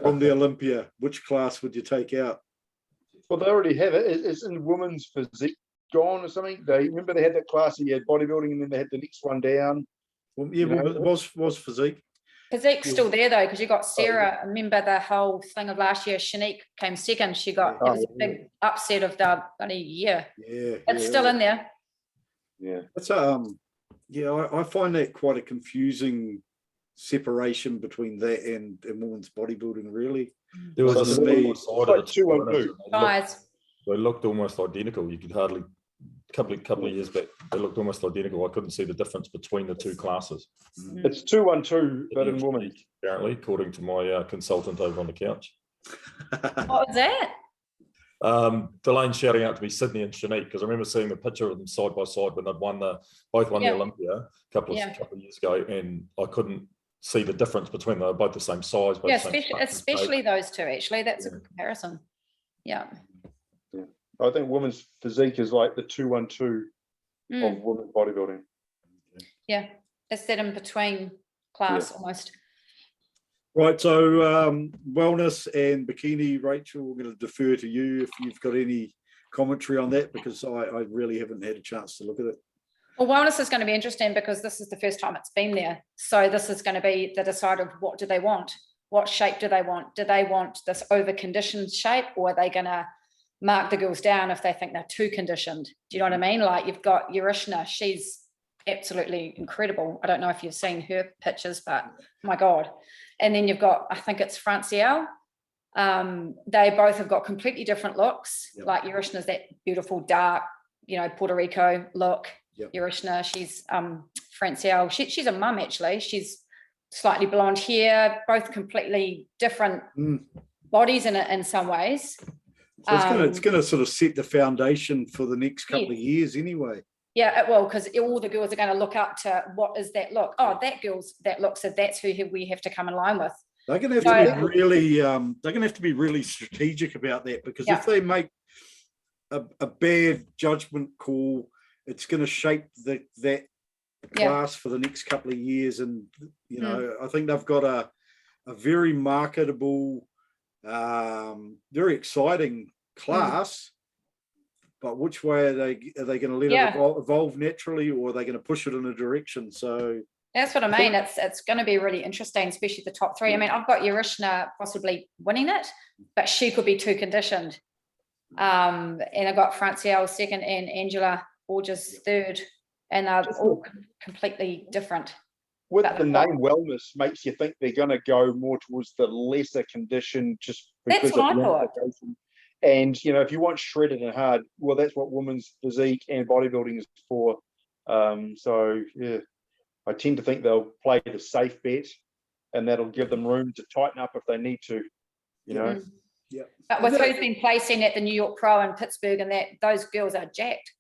[SPEAKER 1] from the Olympia, which class would you take out?
[SPEAKER 2] Well, they already have it. It's in women's physique. Gone or something. They remember they had that class, you had bodybuilding, and then they had the next one down.
[SPEAKER 1] Well, it was physique.
[SPEAKER 4] Physique's still there though, because you got Sarah. Remember the whole thing of last year? Shanique came second. She got it was a big upset of the year. It's still in there.
[SPEAKER 2] Yeah,
[SPEAKER 1] it's I find that quite a confusing separation between that and women's bodybuilding, really.
[SPEAKER 3] There was
[SPEAKER 1] So
[SPEAKER 3] a
[SPEAKER 1] to
[SPEAKER 3] side
[SPEAKER 1] me,
[SPEAKER 3] by side
[SPEAKER 2] it's
[SPEAKER 3] of
[SPEAKER 2] like
[SPEAKER 3] the
[SPEAKER 2] 2 on
[SPEAKER 3] two,
[SPEAKER 2] 2.
[SPEAKER 4] Guys,
[SPEAKER 3] they looked almost identical. You could hardly, couple of years back, they looked almost identical. I couldn't see the difference between the two classes.
[SPEAKER 2] It's 2 on 2, but in women.
[SPEAKER 3] Apparently, according to my consultant over on the couch.
[SPEAKER 4] what was that?
[SPEAKER 3] Delane shouting out to me Sydney and Shanique, because I remember seeing the picture of them side by side when they'd both won
[SPEAKER 4] Yeah.
[SPEAKER 3] the Olympia a couple of years ago, and I couldn't see the difference between them. They're both the same size. Both
[SPEAKER 4] Yeah,
[SPEAKER 3] the same
[SPEAKER 4] especially those two, actually. That's a good comparison. Yeah.
[SPEAKER 2] I think women's physique is like the 2 on 2 of women's bodybuilding.
[SPEAKER 4] Yeah, it's that in between class almost.
[SPEAKER 1] Right, so wellness and bikini, Rachel, we're going to defer to you if you've got any commentary on that, because I really haven't had a chance to look at it.
[SPEAKER 4] Well, wellness is going to be interesting because this is the first time it's been there. So this is going to be the decide of what do they want? What shape do they want? Do they want this over-conditioned shape, or are they going to mark the girls down if they think they're too conditioned? Do you know what I mean? Like you've got Urishna, she's absolutely incredible. I don't know if you've seen her pictures, but my God. And then you've got, I think it's Francielle. They both have got completely different looks.
[SPEAKER 1] Yep.
[SPEAKER 4] Like Urishna's that beautiful dark, Puerto Rico look.
[SPEAKER 1] Yep.
[SPEAKER 4] Urishna, she's Francielle. She's a mum actually. She's slightly blonde hair, both completely different bodies in some ways.
[SPEAKER 1] So it's going to sort of set the foundation for the next couple of years anyway.
[SPEAKER 4] Yeah, it will, because all the girls are going to look up to what is that look. Oh, that girl's that look, so that's who we have to come in line with.
[SPEAKER 1] They're going to have to be really, they're going to have to be really strategic about that, because if they make a bad judgment call, it's going to shape that class for the next couple of years. And I think they've got a very marketable, very exciting class. But which way are they going to let it evolve naturally, or are they going to push it in a direction? So
[SPEAKER 4] that's what I mean. It's going to be really interesting, especially the top three. I mean, I've got Urishna possibly winning it, but she could be too conditioned. And I've got Francielle second and Angela Borges third, and they're all completely different.
[SPEAKER 2] With the name wellness makes you think they're going to go more towards the lesser condition, just because
[SPEAKER 4] that's what I thought.
[SPEAKER 2] And if you want shredded and hard, well, that's what women's physique and bodybuilding is for. So yeah, I tend to think they'll play the safe bet, and that'll give them room to tighten up if they need to. Yeah.
[SPEAKER 4] But with who's been placing at the New York Pro in Pittsburgh, and those girls are jacked.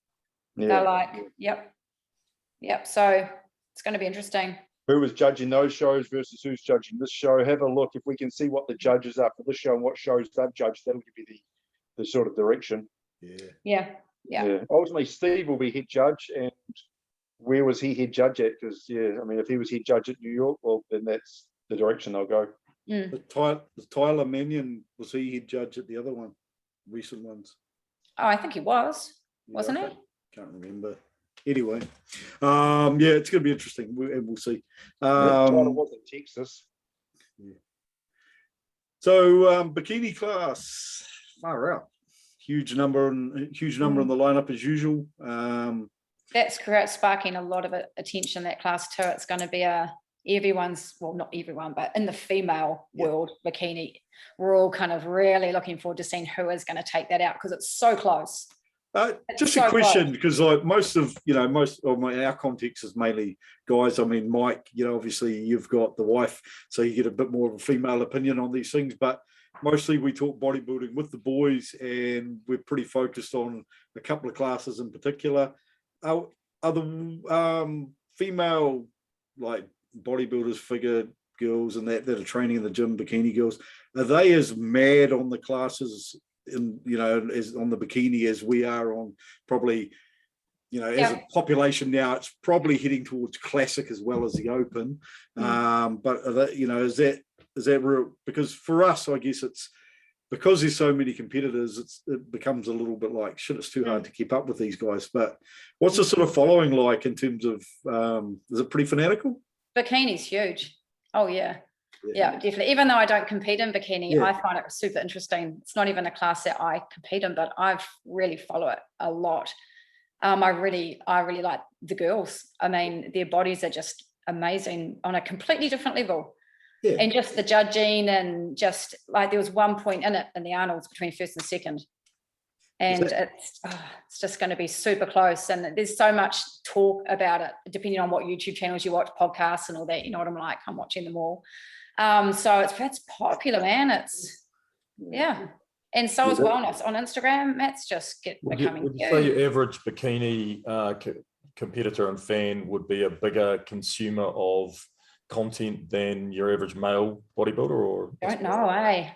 [SPEAKER 2] Yeah.
[SPEAKER 4] They're like, yep. So it's going to be interesting.
[SPEAKER 2] Who was judging those shows versus who's judging this show? Have a look. If we can see what the judges are for this show and what shows they've judged, that'll give you the sort of direction.
[SPEAKER 4] Yeah.
[SPEAKER 2] Ultimately, Steve will be head judge, and where was he head judge at? Because if he was head judge at New York, well, then that's the direction they'll go.
[SPEAKER 1] Tyler Mannion, was he head judge at the other one, recent ones?
[SPEAKER 4] Oh, I think he was, wasn't he?
[SPEAKER 1] Can't remember. Anyway, it's going to be interesting, and we'll see.
[SPEAKER 2] Tyler was in Texas.
[SPEAKER 1] So Bikini Class, far out, huge number in the lineup as usual.
[SPEAKER 4] That's correct, sparking a lot of attention, that class too. It's going to be everyone's, well, not everyone, but in the female world, bikini, we're all kind of really looking forward to seeing who is going to take that out, because it's so close.
[SPEAKER 1] Just a question, because like most of our context is mainly guys. I mean, Mike, obviously you've got the wife, so you get a bit more of a female opinion on these things, but mostly we talk bodybuilding with the boys, and we're pretty focused on a couple of classes in particular. Are the female like bodybuilders, figure girls and that are training in the gym, bikini girls, are they as mad on the classes as on the bikini as we are on as a population now? It's probably heading towards classic as well as the open. But is that real? Because for us, I guess it's because there's so many competitors, it becomes a little bit like, shit, it's too hard to keep up with these guys. But what's the sort of following like in terms of, is it pretty fanatical?
[SPEAKER 4] Bikini's huge. Oh yeah, definitely. Even though I don't compete in bikini, I find it super interesting. It's not even a class that I compete in, but I've really follow it a lot. I really like the girls. I mean, their bodies are just amazing on a completely different level.
[SPEAKER 1] Yeah.
[SPEAKER 4] And just the judging, and just like there was one point in it in the Arnolds between first and second. And it's just going to be super close. And there's so much talk about it, depending on what YouTube channels you watch, podcasts and all that. You know what I'm like? I'm watching them all. So it's popular, man. It's, yeah. And so is wellness on Instagram. That's just becoming
[SPEAKER 3] Would you say your average bikini competitor and fan would be a bigger consumer of content than your average male bodybuilder? Or
[SPEAKER 4] I don't know, eh?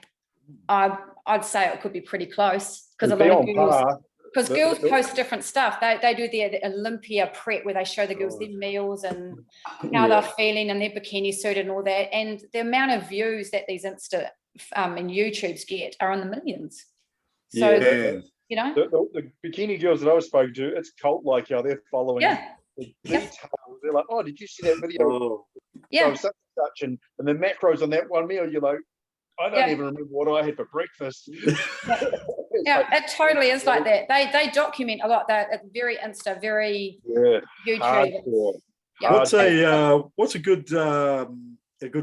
[SPEAKER 4] I'd say it could be pretty close, because a lot of girls, because girls post different stuff. They do the Olympia prep where they show the girls their meals and how they're feeling and their bikini suit and all that. And the amount of views that these Insta and YouTubes get are in the millions. So, you know,
[SPEAKER 2] the bikini girls that I was spoken to, it's cult like how they're following the details. They're like, oh, did you see that video?
[SPEAKER 4] Yeah.
[SPEAKER 2] Such and such, and the macros on that one meal, you're like, I don't even remember what I had for breakfast.
[SPEAKER 4] It totally is like that. They document a lot. That very Insta, very YouTube.
[SPEAKER 1] What's a good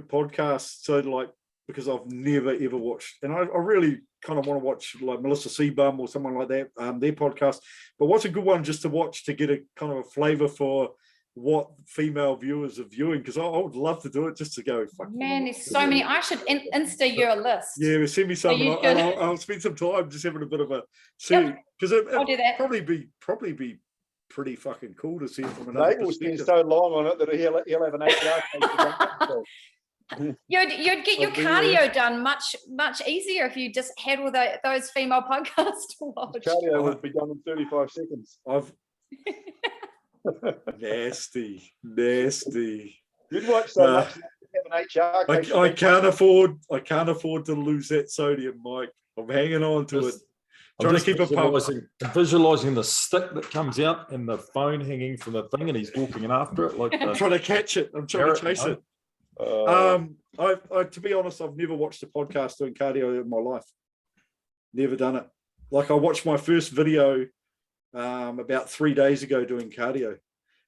[SPEAKER 1] podcast? So like, because I've never ever watched, and I really kind of want to watch like Melissa Seabum or someone like that, their podcast. But what's a good one just to watch to get a kind of a flavor for what female viewers are viewing? Because I would love to do it just to go.
[SPEAKER 4] Man, there's so many. I should Insta your list.
[SPEAKER 1] Yeah, send me some, and I'll spend some time just having a bit of a see, because
[SPEAKER 4] I'll do that.
[SPEAKER 1] Probably be pretty fucking cool to see it from another
[SPEAKER 2] perspective. Nate will spend so long on it that he'll have an 8 hours.
[SPEAKER 4] You'd get your cardio done much easier if you just had all those female podcasts to watch.
[SPEAKER 2] Cardio would be done in 35 seconds.
[SPEAKER 1] Nasty.
[SPEAKER 2] You'd watch so much. Have an HR.
[SPEAKER 1] I can't afford to lose that sodium, Mike. I'm hanging on to it. Trying to keep it pumped.
[SPEAKER 3] Visualizing the stick that comes out and the phone hanging from the thing, and he's walking after it. Like
[SPEAKER 1] I'm trying to catch it. I'm trying to chase it. To be honest, I've never watched a podcast doing cardio in my life. Never done it. Like I watched my first video about 3 days ago doing cardio,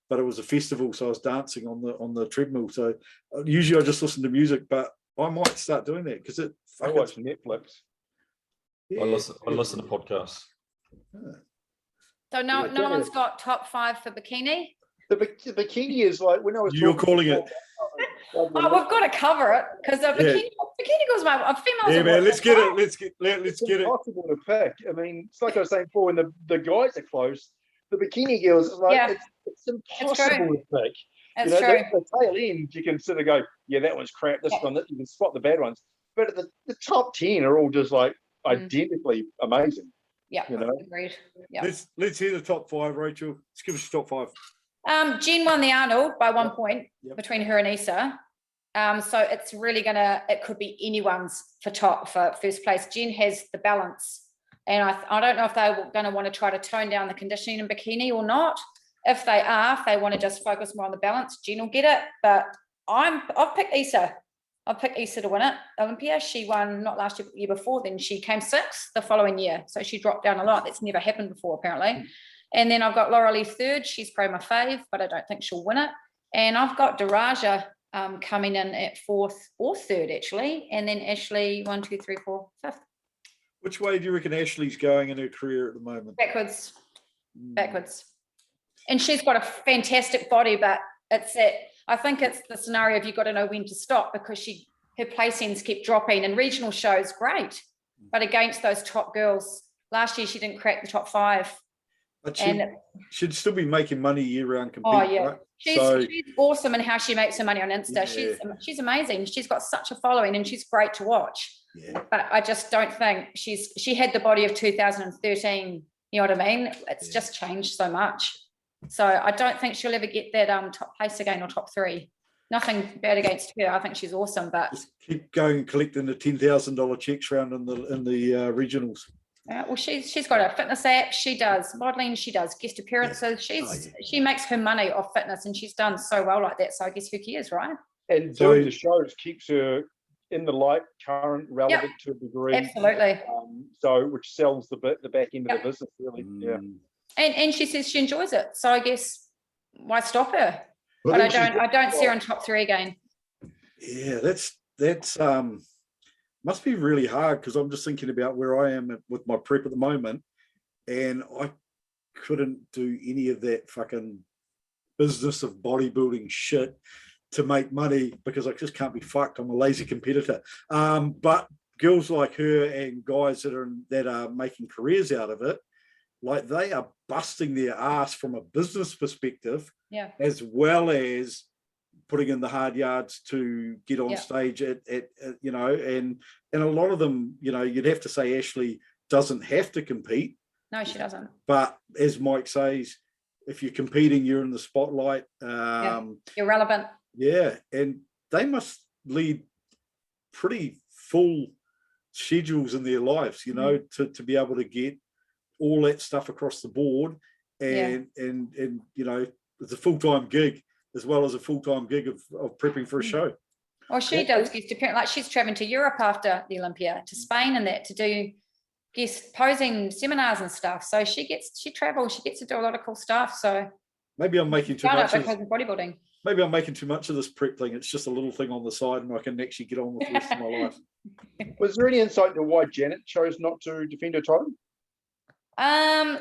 [SPEAKER 1] but it was a festival, so I was dancing on the treadmill. So usually I just listen to music, but I might start doing that because
[SPEAKER 2] I watch Netflix.
[SPEAKER 3] I listen to podcasts.
[SPEAKER 4] So no one's got top 5 for bikini.
[SPEAKER 2] The bikini is like when I was.
[SPEAKER 1] You're calling it.
[SPEAKER 4] We've got to cover it because bikini girls, females.
[SPEAKER 1] Yeah, man. Let's get it. Let's get it.
[SPEAKER 2] It's impossible to pick. I mean, it's like I was saying before, when the guys are close, the bikini girls is like it's impossible to pick.
[SPEAKER 4] That's true.
[SPEAKER 2] The tail end, you can sort of go, yeah, that one's crap. This one, you can spot the bad ones. But the top 10 are all just like identically amazing.
[SPEAKER 4] Yeah,
[SPEAKER 2] you know.
[SPEAKER 4] Agreed. Yeah.
[SPEAKER 1] Let's hear the top 5, Rachel. Let's give us your top 5.
[SPEAKER 4] Jen won the Arnold by 1 point between her and Issa. So it's really it could be anyone's for first place. Jen has the balance. And I don't know if they're going to want to try to tone down the conditioning in bikini or not. If they want to just focus more on the balance, Jen will get it. But I've picked Issa. I've picked Issa to win it. Olympia, she won not last year, but the year before. Then she came 6th the following year. So she dropped down a lot. That's never happened before, apparently. And then I've got Laura Lee 3rd. She's probably my fave, but I don't think she'll win it. And I've got Daraja coming in at 4th or 3rd, actually. And then Ashley, 1, 2, 3, 4, 5th.
[SPEAKER 1] Which way do you reckon Ashley's going in her career at the moment?
[SPEAKER 4] Backwards. And she's got a fantastic body, but I think it's the scenario of you've got to know when to stop, because her placings keep dropping, and regional shows great, but against those top girls, last year she didn't crack the top 5.
[SPEAKER 1] But she'd still be making money year-round competing.
[SPEAKER 4] Oh yeah,
[SPEAKER 1] right?
[SPEAKER 4] she's awesome in how she makes her money on Insta. Yeah. She's amazing. She's got such a following, and she's great to watch. Yeah. But I just don't think she had the body of 2013. You know what I mean? It's just changed so much. So I don't think she'll ever get that top place again or top 3. Nothing bad against her. I think she's awesome, but
[SPEAKER 1] just keep going collecting the $10,000 checks round in the regionals.
[SPEAKER 4] Well, she's got a fitness app. She does modeling. She does guest appearances. She makes her money off fitness, and she's done so well like that. So I guess who cares, right?
[SPEAKER 2] And doing the shows keeps her in the light, current, relevant to a degree.
[SPEAKER 4] Absolutely.
[SPEAKER 2] Which sells the back end of the business, really. Yeah.
[SPEAKER 4] And she says she enjoys it. So I guess why stop her? But I don't see her in top 3 again.
[SPEAKER 1] Yeah, that's must be really hard, because I'm just thinking about where I am with my prep at the moment, and I couldn't do any of that fucking business of bodybuilding shit to make money, because I just can't be fucked. I'm a lazy competitor. But girls like her and guys that are making careers out of it, like, they are busting their ass from a business perspective, as well as putting in the hard yards to get on stage at you know, and a lot of them, you know, you'd have to say Ashley doesn't have to compete.
[SPEAKER 4] No, she doesn't.
[SPEAKER 1] But as Mike says, if you're competing, you're in the spotlight.
[SPEAKER 4] You're relevant.
[SPEAKER 1] Yeah, and they must lead pretty full schedules in their lives, you know, to be able to get all that stuff across the board, and you know, it's a full-time gig as well as a full-time gig of prepping for a show.
[SPEAKER 4] Well, she does guest appearance, like she's traveling to Europe after the Olympia, to Spain and that, to do guest posing seminars and stuff. So she travels, she gets to do a lot of cool stuff. So
[SPEAKER 1] maybe I'm making too much
[SPEAKER 4] because of bodybuilding.
[SPEAKER 1] Maybe I'm making too much of this prep thing. It's just a little thing on the side, and I can actually get on with the rest of my life.
[SPEAKER 2] Was there any insight into why Janet chose not to defend her title?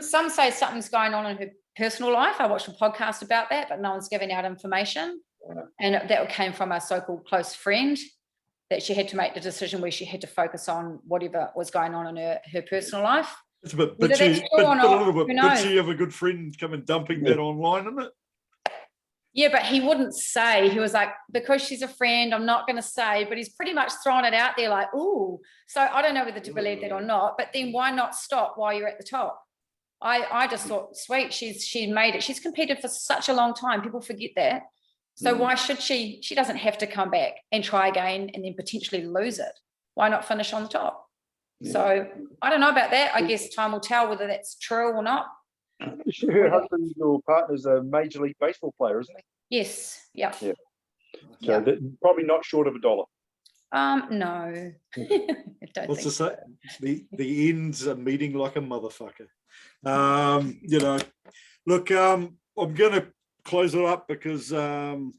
[SPEAKER 4] Some say something's going on in her personal life. I watched a podcast about that, but no one's giving out information. And that came from a so-called close friend, that she had to make the decision where she had to focus on whatever was going on in her personal life.
[SPEAKER 1] It's a bit bitchy, a little bit bitchy of a good friend coming dumping that online, isn't it?
[SPEAKER 4] Yeah, but he wouldn't say. He was like, because she's a friend, I'm not going to say, but he's pretty much thrown it out there like, ooh. So I don't know whether to believe that or not, but then why not stop while you're at the top? I just thought, sweet, she made it. She's competed for such a long time. People forget that. So why should she? She doesn't have to come back and try again and then potentially lose it. Why not finish on the top? Yeah. So I don't know about that. I guess time will tell whether that's true or not.
[SPEAKER 2] Her husband or partner's a Major League Baseball player, isn't he?
[SPEAKER 4] Yes. Yeah.
[SPEAKER 2] So probably not short of $1.
[SPEAKER 4] No.
[SPEAKER 1] What's to say? The ends are meeting like a motherfucker. You know, look, I'm gonna close it up because I'm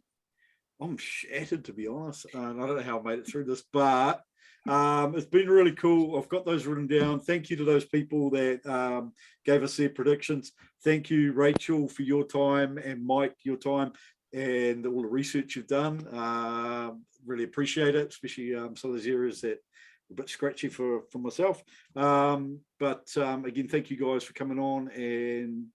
[SPEAKER 1] shattered, to be honest. I don't know how I made it through this, but it's been really cool. I've got those written down. Thank you to those people that gave us their predictions. Thank you, Rachel, for your time, and Mike, your time, and all the research you've done. Really appreciate it, especially some of those areas that are a bit scratchy for myself. But again, thank you guys for coming on, and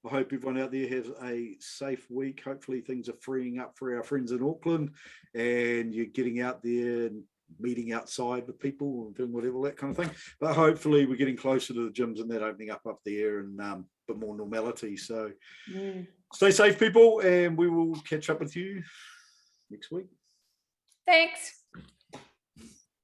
[SPEAKER 1] I hope everyone out there has a safe week. Hopefully things are freeing up for our friends in Auckland, and you're getting out there and meeting outside with people and doing whatever, that kind of thing. But hopefully we're getting closer to the gyms and that opening up there, and a bit more normality. So stay safe, people, and we will catch up with you next week.
[SPEAKER 4] Thanks.